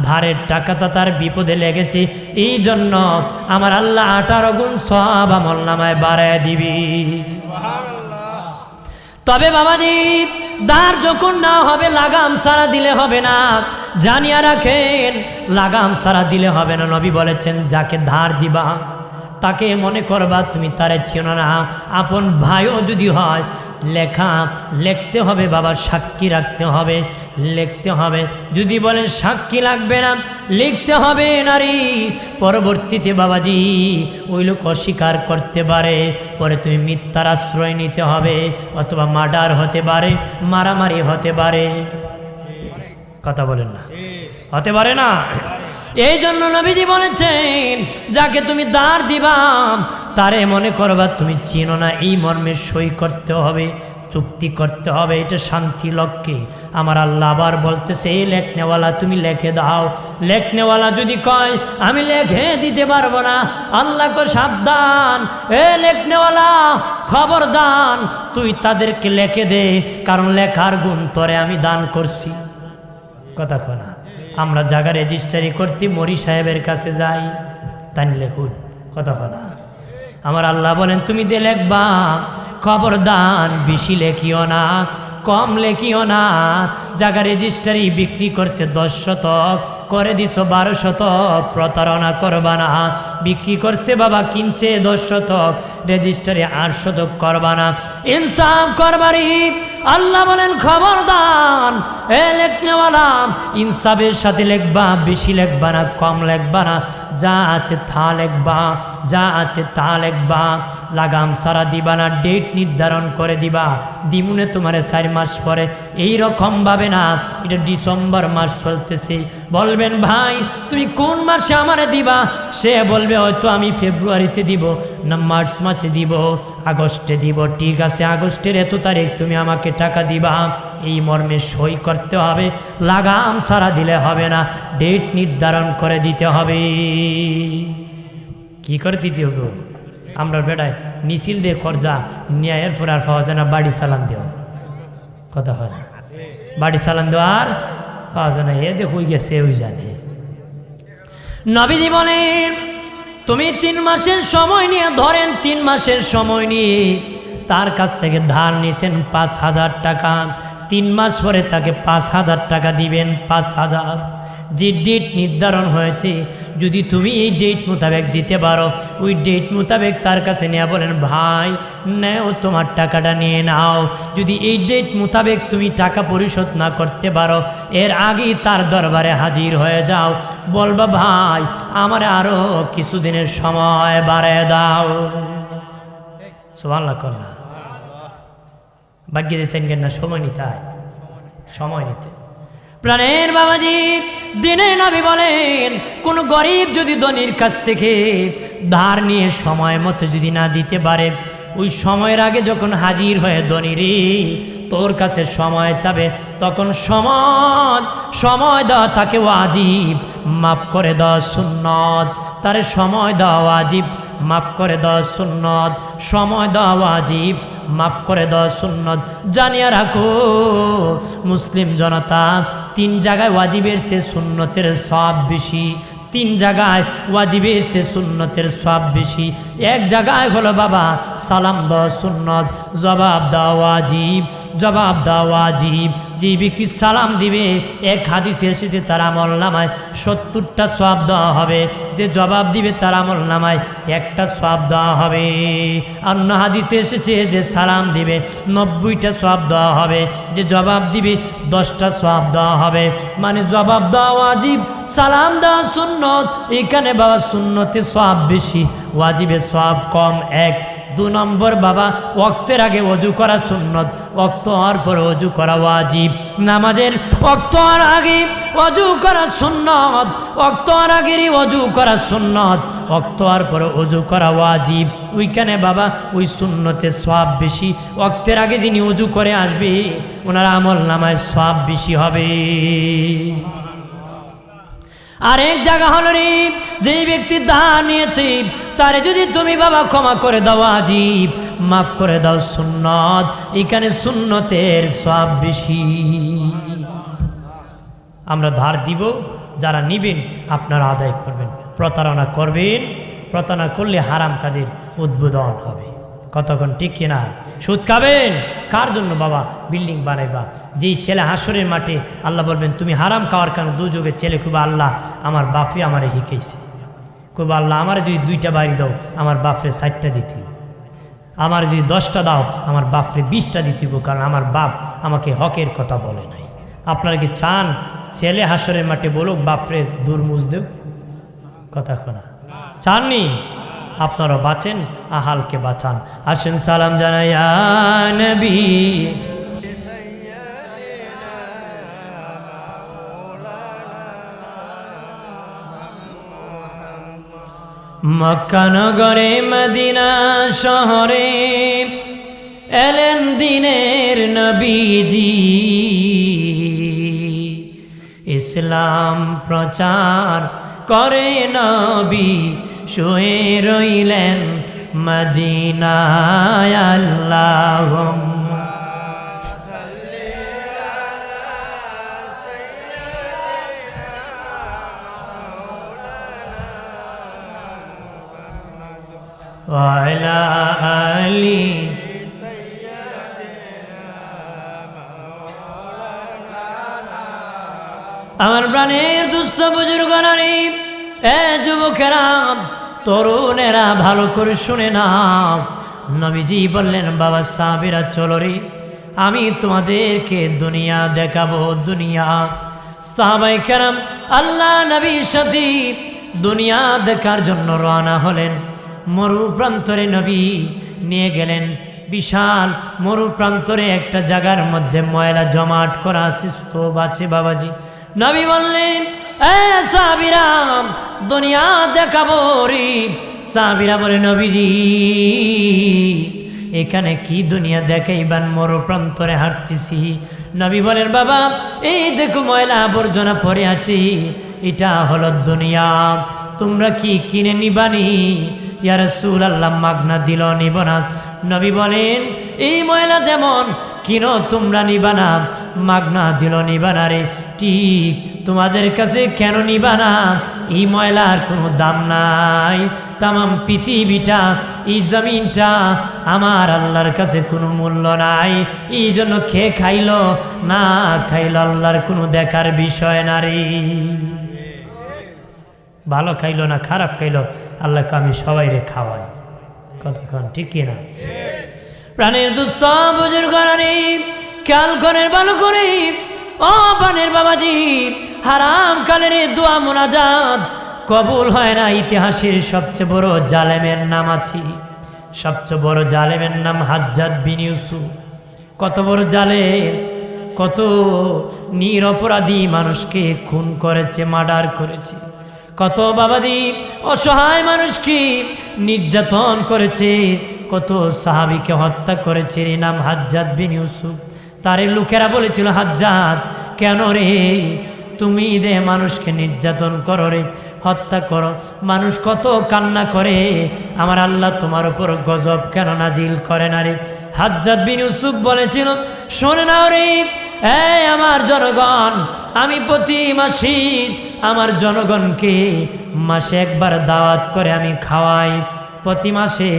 ধারের টাকাটা তার বিপদে লেগেছে, এই জন্য আমার আল্লাহ 18 গুণ সওয়াব আমল নামায় বাড়ায় দিবি। তবে বাবাজি ধার যখন না হবে লাগাম ছাড়া দিলে হবে না, জানিয়া রাখেন লাগাম ছাড়া দিলে হবে না। নবী বলেছেন যাকে ধার দিবা তাকে মনে করবা তুমি তারে চিনো না, আপন ভাইও যদি হয় লিখতে হবে বাবা, সাক্ষী রাখতে হবে, লিখতে হবে। যদি বলেন সাক্ষী লাগবে না, লিখতে হবে নারী, পরবর্তীতে বাবাজি ওই লোক অস্বীকার করতে পারে, পরে তুমি মিথ্যার আশ্রয় নিতে হবে, অথবা মার্ডার হতে পারে, মারামারি হতে পারে। কথা বলেন না? হতে পারে না? এই জন্য নবীজি বলেছেন যাকে তুমি ধার দিবা তারে মনে করবা তুমি চিনো না, এই মর্মে সই করতে হবে, চুক্তি করতে হবে, এটা শান্তি লক্ষ্যে। আমার আল্লাহ আবার বলতেছে এই লেখনেওয়ালা তুমি লিখে দাও। লেখনেওয়ালা যদি কয় আমি লিখে দিতে পারবো না, আল্লাহ কো সাবধান, এ লেখনেওয়ালা খবরদার তুই তাদেরকে লিখে দে, কারণ লেখার গুণ তোরে আমি দান করছি। কথা কনা আমরা জায়গা রেজিস্ট্রি করতে মরি সাহেবের কাছে যাই, তাই লেখুন। কথা বলা আমার আল্লাহ বলেন তুমি দে লেখবা, খবরদার বেশি লেখিও না, কম লেখিও না। জায়গা রেজিস্ট্রি বিক্রি করছে 10 শতক, করে দিছো 12 শতক, প্রতারণা করবা না। বিক্রি করছে বাবা কিনছে 10 শতক, রেজিস্ট্রি 8 শতক করবা না, ইনসাফ করবারি। আল্লাহ বলেন খবরদার এ লেখনেওয়ালা ইনসাফের সাথে লিখবা, বেশি লিখবা না, কম লিখবা না, যা আছে তা লিখবা, যা আছে তা লিখবা, লাগাম সারা দিবা না, ডেট নির্ধারণ করে দিবা, দিমুনে তোমারে 4 মাস পরে। এই রকম ভাবে না, এটা ডিসেম্বর মাস চলতেছে, বলবেন ভাই তুমি কোন মাসে আমারে দিবা, সে বলবে হয়তো আমি ফেব্রুয়ারিতে দিব, না মার্চ মাসে দিব, আগস্টে দিব। ঠিক আছে আগস্টের এত তারিখ তুমি আমাকে টাকা দিবা, এই মর্মে সই করতে হবে, লাগাম ছাড়া দিলে হবে না, ডেট নির্ধারণ করে দিতে হবে। কি করে দিতে হবে? আমরা বেটায় নিছিল দিয়ে খরচা ন্যায়ের পর আর পাওয়া যায় না, বাড়ি চালান দেওয়া। কথা হয় না, বাড়ি চালান দেওয়া আর পাওয়া যায় না, এ দেখো গেছে ওই জানে। নবীজি বলেন তুমি 3 মাসের সময় নিয়ে, ধরেন 3 মাসের সময় নিয়ে তার কাছ থেকে ধার নিয়েছেন 5,000 টাকা, 3 মাস পরে তাকে 5,000 টাকা দিবেন। 5,000 যে ডেট নির্ধারণ হয়েছে যদি তুমি এই ডেট মোতাবেক দিতে পারো, ওই ডেট মোতাবেক তার কাছে নিয়ে বলেন, ভাই নেও তোমার টাকাটা নিয়ে নাও। যদি এই ডেট মোতাবেক তুমি টাকা পরিশোধ না করতে পারো, এর আগেই তার দরবারে হাজির হয়ে যাও, বলবা ভাই আমার আরো কিছুদিনের সময় বাড়ায় দাও। সুবহানাল্লাহ কন্যা ভাগ্য দিতেন কেন না, সময় নিতে হয়, সময় নিতে। প্রাণের বাবাজি, দিনে নবী বলেন কোন গরিব যদি ধনীর কাছ থেকে ধার নিয়ে সময় মতো যদি না দিতে পারে, ওই সময়ের আগে যখন হাজির হয়ে ধনী রে তোর কাছে সময় চাবে, তখন সময় দেওয়া তাকে ওয়াজিব, মাফ করে দেওয়া সুন্নত। তারে সময় দেওয়া ওয়াজিব, মাফ করে দেওয়া সুন্নত। সময় দেওয়া ওয়াজিব, মাফ করে দেওয়া সুন্নত। জানিয়া রাখো মুসলিম জনতা, 3 জায়গায় ওয়াজিবের সে সুন্নতের সওয়াব বেশি। 3 জায়গায় ওয়াজিবের সে সুন্নতের সওয়াব বেশি। এক জায়গায় হলো বাবা সালাম দেওয়া সুন্নত, জবাব দেওয়া ওয়াজিব। জবাব দেওয়া ওয়াজিব। যে ব্যক্তি সালাম দিবে, এক হাদিসে এসেছে তার আমলনামায় 70টা সওয়াব দেওয়া হবে। যে জবাব দিবে তার আমলনামায় 1টা সওয়াব দেওয়া হবে। অন্য হাদিসে এসেছে যে সালাম দিবে 90টা সওয়াব দেওয়া হবে, যে জবাব দিবে 10টা সওয়াব দেওয়া হবে। মানে জবাব দেওয়া ওয়াজিব, সালাম দেওয়া সুন্নত। এখানে বাবা সুন্নতে সওয়াব বেশি, ওয়াজিবের সওয়াব কম। 1 2 নম্বর বাবা ওয়াক্তের আগে ওযু করা সুন্নত, ওয়াক্ত হওয়ার পরে ওযু করা ওয়াজিব। নামাজের ওয়াক্ত হওয়ার আগে ওযু করা সুন্নত, ওয়াক্ত হওয়ার আগেরই ওযু করা সুন্নত, ওয়াক্ত হওয়ার পরে ওযু করা ওয়াজিব। ওইখানে বাবা ওই সুন্নতে সওয়াব বেশি। ওয়াক্তের আগে যিনি ওযু করে আসবে ওনার আমল নামায় সওয়াব বেশি হবে। আরেক জায়গা হলো রে, যেই ব্যক্তি ধার নিয়েছে তারে যদি তুমি বাবা ক্ষমা করে দাও ওয়াজিব, মাফ করে দাও সুন্নত। এখানে সুন্নতের সওয়াব বেশি। আমরা ধার দিব, যারা নিবেন আপনারা আদায় করবেন। প্রতারণা করবেন, প্রতারণা করলে হারাম কাজের উদ্বোধন হবে। কতক্ষণ ঠিক কিনা? সুদ খাবেন কার জন্য বাবা? বিল্ডিং বানাইবা। যেই ছেলে হাসরের মাঠে আল্লাহ বলবেন তুমি হারাম খাওয়ার কারণে দুযোগের ছেলে খুব আল্লাহ আমার বাপে আমারে শিখাইছে, খুব আল্লাহ আমার যদি 2টা বাড়ি দাও আমার বাপরে 4টা দিতে, আমার যদি 10টা দাও আমার বাপরে 20টা দিতে, কারণ আমার বাপ আমাকে হকের কথা বলে নাই। আপনারা কি চান ছেলে হাসরের মাঠে বলুক বাপরে দুর্মুজ দেব? কথা শোনা চাননি? আপনারা বাঁচেন, আহালকে বাঁচান। আসেন সালাম জানাই ইয়া নবী। মক্কা নগরে মদিনা শহরে এলেন দিনের নবীজি, ইসলাম প্রচার করে নবী শুয়ে রইলেন মদিনায়। আল্লাহুম্মা সাল্লি আলা সাইয়্যিদিনা ওয়া আলা আলি আমার প্রাণের দুস্থ বুজুর্গরা রে, এ যুবকেরা তরুণেরা ভালো করে শুনে নাও। নবীজি বললেন বাবা সাহাবীরা চলো রে, আমি তোমাদেরকে দুনিয়া দেখাবো। দুনিয়া সাহাবায়ে কেরাম আল্লাহ নবীর সাথে দুনিয়া দেখার জন্য রওনা হলেন। মরু প্রান্তরে নবী নিয়ে গেলেন। বিশাল মরু প্রান্তরে একটা জায়গার মধ্যে ময়লা জমাট করা স্তূপ আছে বাবাজি। নবী বললেন এ সাহাবীরা দুনিয়া দেখাবো রে। সাহাবীরা বলে নবীজি এখানে কি দুনিয়া দেখাইবান, মরু প্রান্তরে হাঁটতেছি। নবী বলেন বাবা এই দেখো ময়লা আবর্জনা পড়ে আছে, এটা হলো দুনিয়া, তোমরা কি কিনে নিবানি? ইয়া রাসূলুল্লাহ মাগনা দিল নিব না। নবী বলেন এই ময়লা যেমন কিনো তোমরা নিবা না, মাগনা দিল নিবা না রে। ঠিক তোমাদের কাছে কেন নিবা না? এই ময়লার কোনো দাম নাই। তামাম পৃথিবীটা, এই জমিনটা আমার আল্লাহর কাছে কোনো মূল্য নাই। এই জন্য খেয়ে খাইলো না খাইলো আল্লাহর কোনো দেখার বিষয় না রে। ভালো খাইলো না খারাপ খাইলো, আল্লাহকে আমি সবাই রে খাওয়াই। কতক্ষণ ঠিক কিনা? প্রাণের দুস্থ বুজুর্গ নারী খেয়াল করেন ভালো করে, ও প্রাণের বাবাজি, হারাম কালের দোয়া মোনাজাত কবুল হয় না। ইতিহাসের সবচেয়ে বড় জালেমের নাম আছে, সবচেয়ে বড় জালেমের নাম হাজ্জাজ বিন ইউসুফ। কত বড় জালেম, কত নিরপরাধী মানুষকে খুন করেছে, মার্ডার করেছে, কত বাবাজি অসহায় মানুষকে নির্যাতন করেছে, কত সাহাবীকে হত্যা করেছে। এর নাম হাজ্জাজ বিন ইউসুফ। তারে লোকেরা বলেছিল, হাজ্জাজ কেন রে তুমি দে মানুষকে নির্যাতন করো রে, হত্যা করো, মানুষ কত কান্না করে, আমার আল্লাহ তোমার উপর গজব কেন নাজিল করে না রে? হাজ্জাজ বিন ইউসুফ বলেছিল, শোনে নাও রে আমার জনগণ, আমি প্রতি মাসে আমার জনগণকে মাসে একবার দাওয়াত করে আমি খাওয়াই, প্রতি মাসে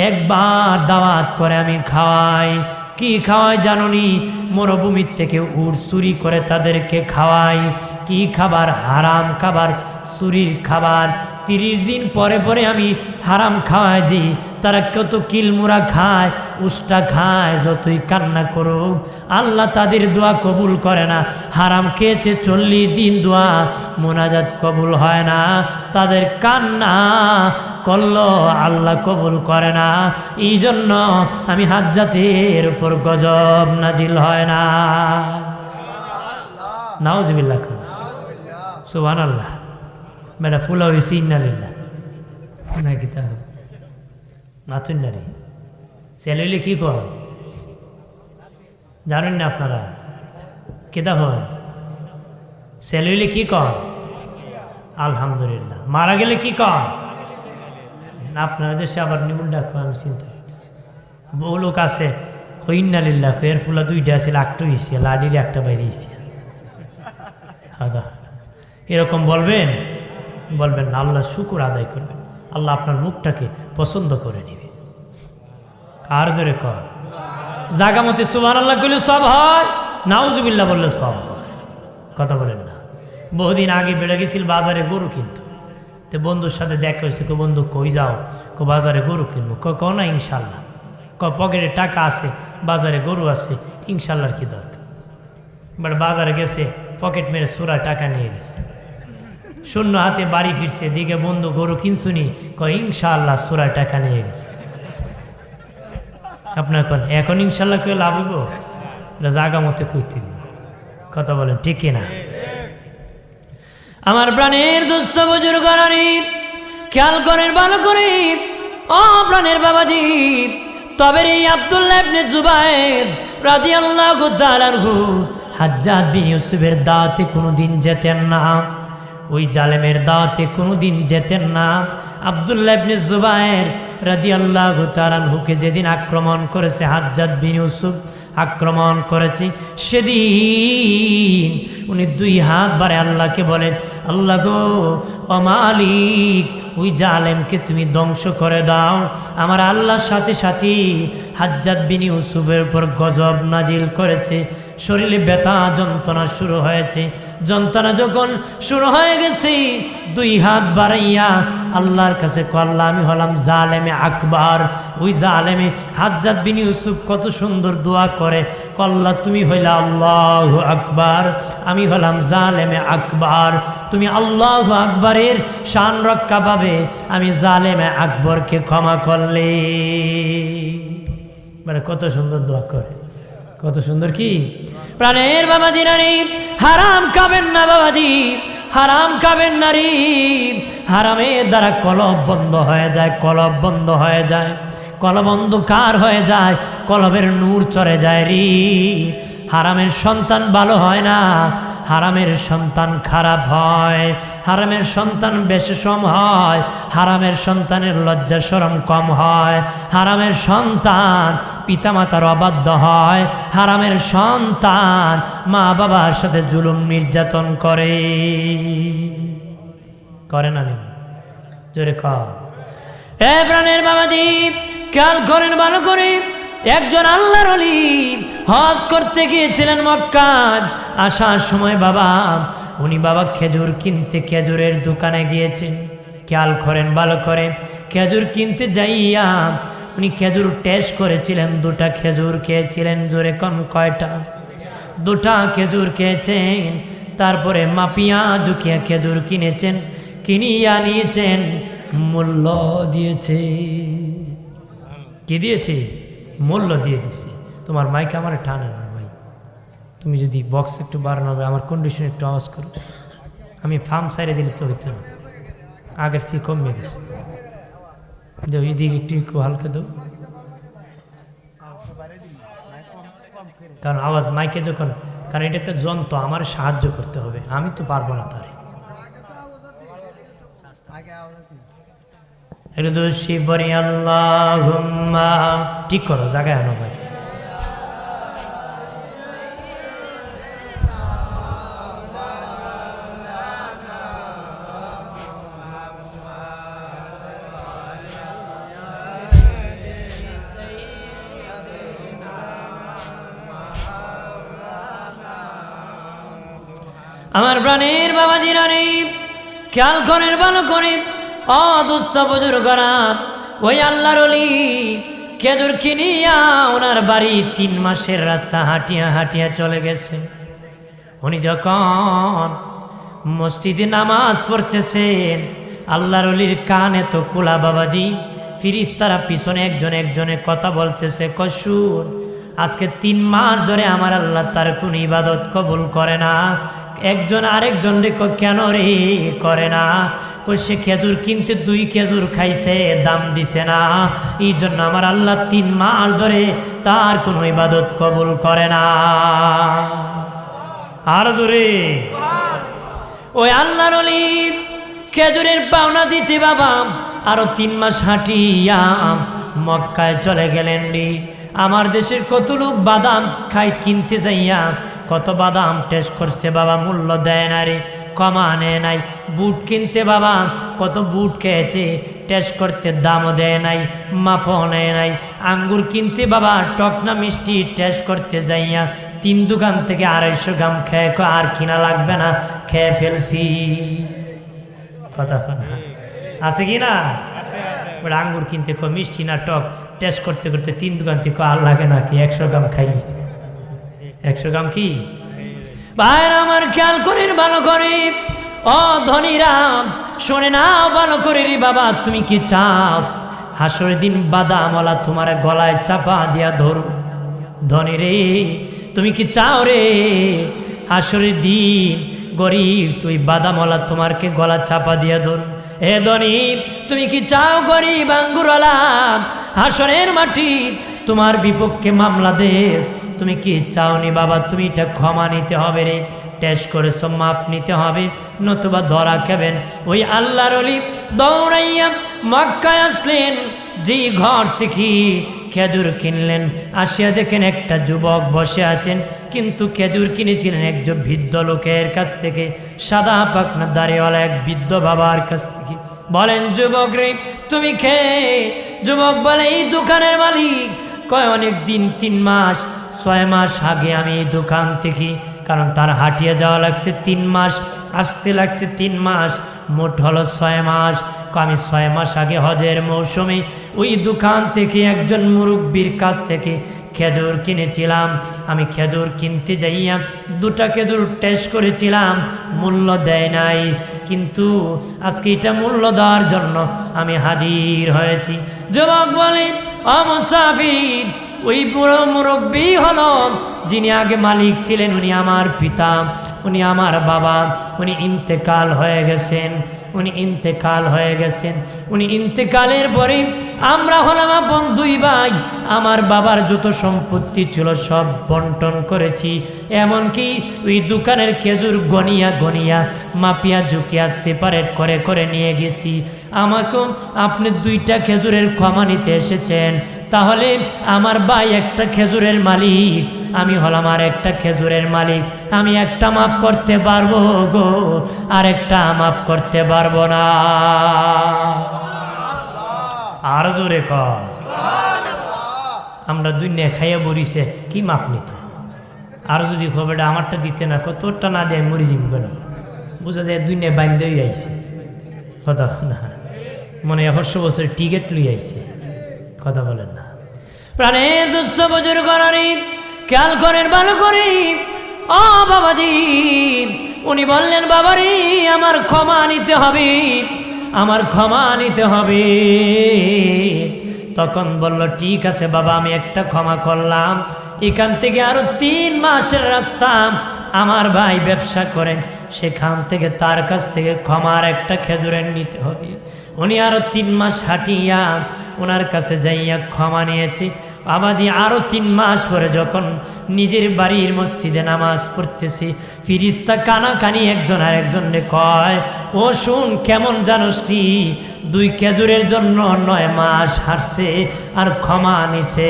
একবার দাওয়াত করে আমি খাওয়াই। কি খাওয়াই জানুনি? মরুভূমির থেকে উট চুরি করে তাদেরকে খাওয়াই। কি খাবার? হারাম খাবার, চুরির খাবার। 30 দিন পরে পরে আমি হারাম খাওয়াই দিই। তারা কত কিলমুরা খায়, উষ্টা খায়, যতই কান্না করুক আল্লাহ তাদের দোয়া কবুল করে না। হারাম খেয়েছে 40 দিন, দোয়া মোনাজাত কবুল হয় না। তাদের কান্না করলো আল্লাহ কবুল করে না। এই জন্য আমি হাজ্জাতের উপর গজব নাজিল হয় না। নাউজুবিল্লাহ, সুবহানাল্লাহ। মেয়েটা ফুলা হয়েছে, ইন্নালিল্লাহ নাকি তা মাতুন নারী ছেলে কি কর জানেন না আপনারা? কেদা হন ছেলে কি কর? আলহামদুলিল্লাহ। মারা গেলে কি কর? আপনার দেশে আবার নিবুল ডাকবো, আমি চিন্তা করতেছি। বহু লোক আছে ইন্নালিল্লাহ, এর ফুলা 2টা আছে, একটা হয়েছে, লাডির একটা বাইরেছে। এরকম বলবেন? বলবেন না, আল্লাহ শুকুর আদায় করবেন, আল্লাহ আপনার মুখটাকে পছন্দ করে নেবে। আর জোরে কর জাগা মতে সুবহানাল্লাহ করলে সব হয়, নাউজুবিল্লাহ বললে সব হয়। কথা বলেন না। বহুদিন আগে বেড়ে গেছিল বাজারে গরু কিনতো, তো বন্ধুর সাথে দেখা হয়েছে। বন্ধু কই যাও? বাজারে গরু কিনবো। কো না ইনশাল্লাহ। পকেটে টাকা আছে, বাজারে গরু আছে, ইনশাল্লাহর কি দরকার? বাট বাজারে গেছে, পকেট মেরে চোরা টাকা নিয়ে গেছে, শূন্য হাতে বাড়ি ফিরছে। দিকে বন্ধু গরু কিনছুনি? ইনশাআল্লাহ চোরা টাকা নিয়ে গেছে। আপনার এখন ইনশাল্লাহ কেউ লাভ হইব? জাগা মতে কইতে। কথা বলেন ঠিক কিনা? আমার প্রাণের দুস্থ বুজুর্গ নারী খেয়াল করেন ভালো করে, ও প্রাণের বাবাজি। তবে এই আব্দুল্লাহ ইবনে জুবায়ের রাদিয়াল্লাহু তাআলা আনহু হাজ্জাজ বিন ইউসুফের দাওয়াতে কোনোদিন যেতেন না, ওই জালেমের দাওয়াতে কোনোদিন যেতেন না। আব্দুল্লাহ ইবনে জুবায়ের রাদিয়াল্লাহু তাআলা আনহুকে যেদিন আক্রমণ করেছে হাজ্জাজ বিন ইউসুফ, আক্রমণ করেছে, সেদিন উনি 2 হাত বাড়ে আল্লাহকে বলেন, আল্লাহ গো ও মালিক, ওই জালেমকে তুমি ধ্বংস করে দাও। আমার আল্লাহর সাথে সাথে হাজ্জাজ বিন ইউসুফের উপর গজব নাজিল করেছে। শরীরে ব্যথা যন্ত্রণা শুরু হয়েছে। যন্ত্রণা যখন শুরু হয়ে গেছে, 2 হাত বাড়াইয়া আল্লাহর কাছে আল্লাহ আমি হলাম জালেমে আকবার। ওই জালেমে হাজ্জাজ বিন ইউসুফ কত সুন্দর দোয়া করে, আল্লাহ তুমি হইলা আল্লাহু আকবার, আমি হলাম জালেমে আকবার। তুমি আল্লাহু আকবরের শান রক্ষা পাবে, আমি জালেমে আকবরকে ক্ষমা করলে। মানে কত সুন্দর দোয়া করে, কত সুন্দর। কি প্রাণের বাবাজি নারী, হারাম খাবেন না বাবাজি, হারাম খাবেন নারী। হারামের দ্বারা কলব বন্ধ হয়ে যায়, কলব বন্ধ হয়ে যায়, কলব অন্ধকার হয়ে যায়, কলবের নূর চড়ে যায় রে। হারামের সন্তান ভালো হয় না, হারামের সন্তান খারাপ হয়, হারামের সন্তান বেশম হয়, হারামের সন্তানের লজ্জা শরম কম হয়, হারামের সন্তান পিতামাতার অবাধ্য হয়, হারামের সন্তান মা বাবার সাথে জুলুম নির্যাতন করে না নি? জোরে কর। এ প্রাণের বাবাজি খেয়াল করেন ভালো করে। একজন আল্লাহর ওলি হজ করতে গিয়েছিলেন মক্কায়। আসার সময় বাবা উনি বাবা খেজুর কিনতে খেজুরের দোকানে গিয়েছেন। খেয়াল করেন ভালো করে, খেজুর কিনতে যাইয়া উনি খেজুর টেস্ট করেছিলেন, দুটা খেজুর খেয়েছিলেন। জোরে কোন কয়টা? দুটা খেজুর খেয়েছেন। তারপরে মাপিয়া ঝুঁকিয়া খেজুর কিনেছেন, কিনিয়া নিয়েছেন, মূল্য দিয়েছে। কি দিয়েছে? মূল্য দিয়ে দিছে। তোমার মাইক আমার টানে না ভাই, তুমি যদি বক্স একটু বাড়ানো হবে, আমার কন্ডিশন একটু আওয়াজ করো। আমি ফার্ম সাইডে দিলে তো হইতো না, আগের চেয়ে কমে গেছে। দাও এদিকে একটু হালকা দাও, কারণ আওয়াজ মাইকে যখন, কারণ এটা একটা যন্ত্র, আমার সাহায্য করতে হবে, আমি তো পারবো না তারে। একটু শিবরি আল্লাহুম্মা, ঠিক করো, জায়গায় আনো ভাই। আমার প্রাণের বাবাজিরা রে, খেয়াল করেন ভালো করে, অদুস্থ বুজুর্গরা, ওই আল্লাহর ওলি খেজুর কিনিয়া ওনার বাড়ি 3 মাসের রাস্তা হাঁটিয়া হাঁটিয়া চলে গেছে। উনি যখন মসজিদে নামাজ পড়তেছেন, আল্লাহর ওলির কানে তো কুলা বাবাজি, ফিরিস্তারা পিছনে একজন একজনে কথা বলতেছে, কসুর আজকে 3 মাস ধরে আমার আল্লাহ তার কোন ইবাদত কবুল করে না। একজন আরেকজন রে কেন রে করে না? সে খেজুর কিনতে 2 খেজুর খাইছে, দাম দিছে না, এই জন্য আমার আল্লাহ 3 মাস ধরে তার কোনো ইবাদত কবুল করে না। আর জোরে, ওই আল্লাহর ওলি খেজুরের পাওনা দিতে বাবা আরো 3 মাস হাঁটিয়া মক্কায় চলে গেলেন রে। আমার দেশের কত লোক বাদাম খাই কিনতে যাইয়া কত বাদাম টেস্ট করছে বাবা, মূল্য দেয় না রে, কমা নেয় নাই। বুট কিনতে বাবা কত বুট খেয়েছে, টেস্ট করতে দামও দেয় নাই, মাপও নেয় নাই। আঙ্গুর কিনতে বাবা টক না মিষ্টি টেস্ট করতে যাইয়া 3 দোকান থেকে 250 গ্রাম খেয়ে আর কিনা লাগবে না, খেয়ে ফেলছি। কথা আছে কি না? আঙ্গুর কিনতে মিষ্টি না টক টেস্ট করতে করতে 3 দোকান থেকে আর লাগে না, কি 100 গ্রাম খাই নিছে। 100 গ্রাম কি ভাইর আমার, খেয়াল করেন ভালো করে, ও ধনীরা শোনে না ভালো করে রে বাবা, তুমি কি চাও হাসরের দিন বাদামওয়ালা তোমার গলায় চাপা দিয়া ধরো? ধনী রে তুমি কি চাও রে হাসরের দিন গরিব তুই বাদামওয়ালা তোমারকে গলা চাপা দিয়া ধর? হে ধনী তুমি কি চাও গরিব আঙ্গুরওয়ালা হাসরের মাটি তোমার বিপক্ষে মামলা দে? তুমি কি চাওনি বাবা? তুমি এটা ক্ষমা নিতে হবে রে, টেস্ট করেছো মাপ নিতে হবে, নতুবা ধরা খাবেন। ওই আল্লাহর ওলি দৌড়াইয়া মক্কায় আসলেন, যে ঘর থেকে খেজুর কিনলেন, আসিয়া দেখেন একটা যুবক বসে আছেন, কিন্তু খেজুর কিনেছিলেন একজন বৃদ্ধ লোকের কাছ থেকে, সাদা পাকনা দাড়িওয়ালা এক বৃদ্ধ বাবার কাছ থেকে। বলেন যুবক রে তুমি খেয়ে? যুবক বলে এই দোকানের মালিক কয় অনেক দিন 3 মাস 6 মাস আগে আমি এই দোকান থেকে, কারণ তার হাঁটিয়ে যাওয়া লাগছে 3 মাস, আসতে লাগছে 3 মাস, মোট হলো 6 মাস। আমি 6 মাস আগে হজের মৌসুমে ওই দোকান থেকে একজন মুরব্বির কাছ থেকে খেজুর কিনেছিলাম। আমি খেজুর কিনতে যাইয়া 2টা খেজুর টেস্ট করেছিলাম, মূল্য দেয় নাই, কিন্তু আজকে এটা মূল্য দেওয়ার জন্য আমি হাজির হয়েছি। যুবক বলেন ও মুসাফির, ওই বুড়ো মুরব্বী হলো যিনি আগে মালিক ছিলেন, উনি আমার পিতা, উনি আমার বাবা, উনি ইন্তেকাল হয়ে গেছেন, উনি ইন্তেকাল হয়ে গেছেন। উনি ইন্তেকালের পরে আমরা হলাম আপন 2 ভাই, আমার বাবার যত সম্পত্তি ছিল সব বন্টন করেছি, এমনকি ওই দোকানের খেজুর গনিয়া গনিয়া মাপিয়া ঝুঁকিয়া সেপারেট করে করে নিয়ে গেছি। আমাকেও আপনি 2টা খেজুরের ক্ষমা নিতে এসেছেন, তাহলে আমার ভাই একটা খেজুরের মালিক, আমি হলাম আর একটা খেজুরের মালিক, আমি একটা মাফ করতে পারবো গো, আর একটা মাফ করতে পারবো না। আর জোরে কর। আমরা দুনিয়া খাইয়া মরিছে, কি মাফ নিত? আর যদি খবরটা আমারটা দিতে না, তোরটা না দেয় মরি যাবো কেন? বুঝা যায় দুনিয়া বাইন্দেই আইছে কথা না মনে 100 বছরের টিকিট লই আইছে কথা বলেন না প্রাণের দুস্থ বজুর করারি খেয়াল করেন ভালো করি ও বাবাজি উনি বললেন বাবারি আমার ক্ষমা নিতে হবে আমার ক্ষমা নিতে হবে তখন বলল ঠিক আছে বাবা আমি একটা ক্ষমা করলাম এখান থেকে আরো 3 মাসের রাস্তা আমার ভাই ব্যবসা করেন সেখান থেকে তার কাছ থেকে ক্ষমার একটা খেজুরের নিতে হবে উনি আরো 3 মাস হাঁটিয়া ওনার কাছে যাইয়া ক্ষমা নিয়েছি বাবাজি আরো 3 মাস পরে যখন নিজের বাড়ির মসজিদে নামাজ পড়তেছি ফিরিস্তা কানাকানি একজন আর একজনকে কয় ও শুন কেমন জানোস কি 2 খেজুরের জন্য 9 মাস হাঁটছে আর ক্ষমা নিছে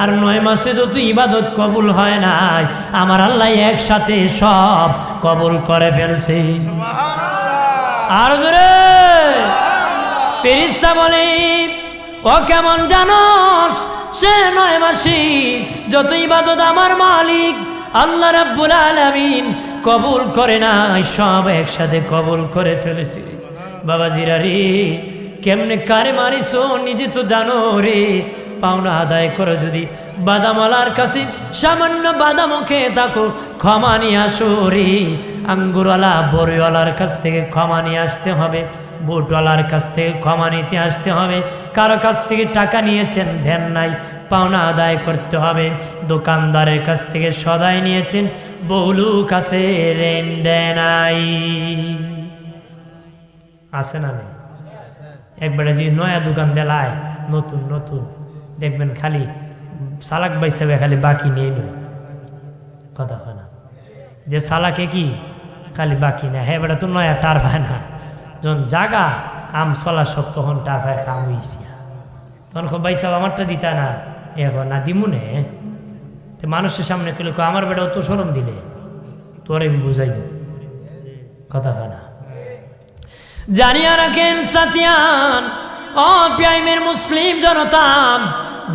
আর 9 মাসে যত ইবাদত কবুল হয় নাই আমার আল্লাহ একসাথে সব কবুল করে ফেলছে আর জোরে ফেরেশতা বলে ও কেমন জানোস সে 9 মাসে যত ইবাদত আমার মালিক আল্লাহ রাব্বুল আলামিন কবুল করে নাই সব একসাথে কবুল করে ফেলেছে বাবাজিরা রে কেমনে কারে মারিছো নিজে তো জানো রে পাওনা আদায় করো যদি বাদামওয়ালার কাছে সামান্য বাদামও খেয়ে থাকো ক্ষমা নিয়ে আসো রে আঙ্গুরওয়ালা বড়িওয়ালার কাছ থেকে ক্ষমা নিয়ে আসতে হবে বুটওয়ালার কাছ থেকে ক্ষমা নিতে আসতে হবে কারো কাছ থেকে টাকা নিয়েছেন ধ্যান নাই পাওনা আদায় করতে হবে দোকানদারের কাছ থেকে সদাই নিয়েছেন বহুলু কাছে ঋণ দেয় নাই আছে না নেই একবারে যদি নয়া দোকান দেলায় নতুন নতুন দেখবেন খালি সালাক বাইসাবে খালি বাকি নেই কথা হয় না যে সালাকে কি খালি বাকি না হ্যাঁ বেটা তো নয়া টার পায় না যখন জাগা আম চলা সব তখন টার পায় কাম হয়েছি তখন খুব বাইসাব আমারটা দিতা না এখন না দিমুনে তো মানুষের সামনে কেলে আমার বেটা অত সরম দিলে তোর আমি বুঝাই দিব কথা হয় না জানিয়া রাখেন সাতিয়ান ও প্রাইমের মুসলিম জনতা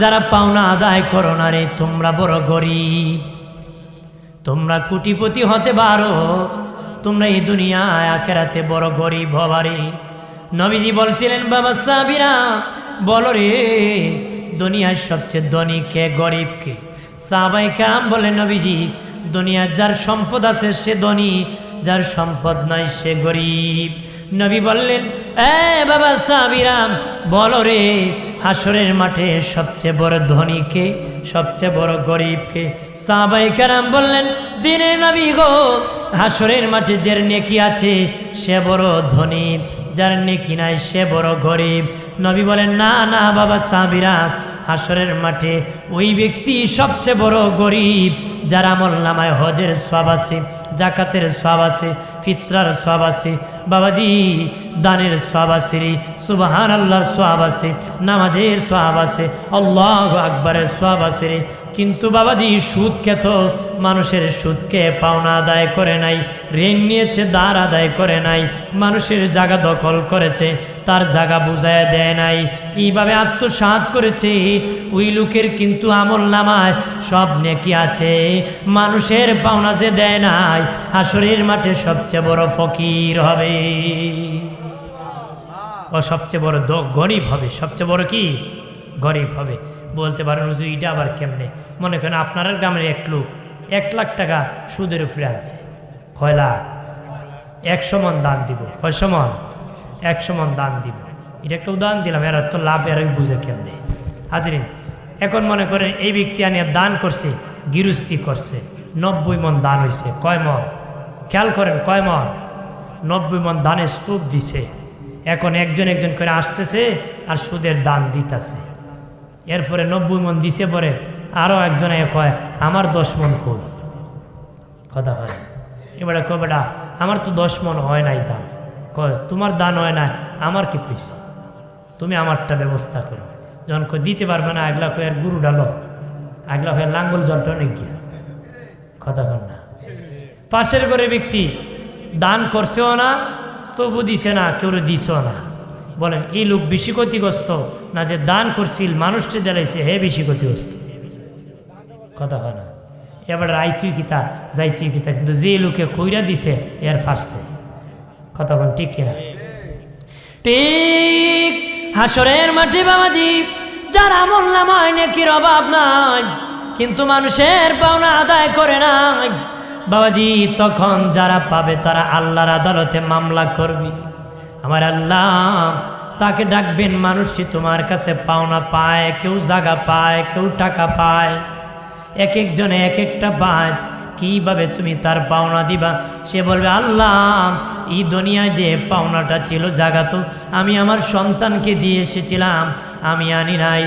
যারা পাওনা আদায় করো না রে তোমরা বড় গরিব তোমরা কোটিপতি হতে পারো তোমরা এই দুনিয়ায় আখেরাতে বড় গরিব হবারে নবীজি বলছিলেন বাবা সাহাবীরা বলো রে দুনিয়ার সবচেয়ে ধনী কে গরিব কে সাহাবায়ে কেরাম বলে নবীজি দুনিয়ার যার সম্পদ আছে সে ধনী যার সম্পদ নাই সে গরিব নবী বললেন এ বাবা সাহাবীরা বলো রে হাসরের মাঠে সবচেয়ে বড় ধনী কে সবচেয়ে বড় গরিব কে সাহাবায়ে কেরাম বললেন দিনের নবী গো হাসরের মাঠে যার নেকি আছে সে বড় ধনী যার নেকি নাই সে বড় গরিব নবী বলেন না না বাবা সাহাবীরা হাসরের মাঠে ওই ব্যক্তি সবচেয়ে বড় গরিব যার আমলনামায় হজের সওয়াব আছে জাকাতের সওয়াব আছে ফিতরার সওয়াব আছে বাবাজি দানের সওয়াব আছে সুবহানাল্লাহর সওয়াব আছে নামাজের সওয়াব আছে আল্লাহু আকবারের সওয়াব আছে কিন্তু বাবাজি সুদ খেত মানুষের সুদকে পাওনা আদায় করে নাই ঋণ নিয়েছে দাঁড় আদায় করে নাই মানুষের জায়গা দখল করেছে তার জায়গা বুঝায় দেয় নাই এইভাবে আত্মসাৎ করেছে ওই লোকের কিন্তু আমলনামায় সব নেকি আছে মানুষের পাওনা যে দেয় নাই হাসরের মাঠে সবচেয়ে বড় ফকির হবে ও সবচেয়ে বড় গরিব হবে সবচেয়ে বড় কি গরিব হবে বলতে পারেন হুজুর এটা আবার কেমনে মনে করেন আপনার গ্রামের এক লোক 1 লাখ টাকা সুদের উপরে আছে কয় লাখ 100 মণ দান দিব কয় সমান 100 মণ দান দিব এটা একটা উদাহরণ দিলাম এর তো লাভ এর বুঝে কেমনে হাজিরিন এখন মনে করেন এই ব্যক্তি আনিয়া দান করছে গৃহস্থী করছে 90 মণ দান হয়েছে কয় মণ খেয়াল করেন কয় মণ 90 মণ দানের স্তূপ দিছে এখন একজন একজন করে আসতেছে আর সুদের দান দিতেছে এরপরে 90 মণ দিছে পরে আরও একজনে কয় আমার 10 মণ কই কথা হয় এবারে কয় বেটা আমার তো 10 মণ হয় নাই দান কয় তোমার দান হয় না আমার কি হয়েছে তুমি আমারটা ব্যবস্থা করো যখন কই দিতে পারবে না আগলা কয়ের গুরু ডালো আগলা কয়ের লাঙ্গল জলটা অনেক গিয়া কথা কন না পাশের ঘরে ব্যক্তি দান করছেও না তবু দিছে না কেউ দিছেও না বলেন এই লোক বেশি ক্ষতিগ্রস্ত না যে দান করছিল মানুষটি দেলাইছে হে বেশি ক্ষতিগ্রস্ত কথা হয় না এবার আই তুই কিতা যাই তুই কিতা কিন্তু যে লোকে কইরা দিছে এর ফাঁসছে কথা বল ঠিক কিনা? ঠিক হাসরের মাঠে বাবাজি যার আমল নামায় নেকির অভাব নাই, কিন্তু মানুষের পাওনা আদায় করে নাই বাবাজি, তখন যারা পাবে তারা আল্লাহর আদালতে মামলা করবে। আমার আল্লাহ তাকে ডাকবেন, মানুষটি তোমার কাছে পাওনা পায়, কেউ জায়গা পায়, কেউ টাকা পায়, এক একজনে এক একটা পায়, কিভাবে তুমি তার পাওনা দিবা? সে বলবে আল্লাহ এই দুনিয়ায় যে পাওনাটা ছিল জায়গা তো আমি আমার সন্তানকে দিয়ে এসেছিলাম, আমি আনি নাই,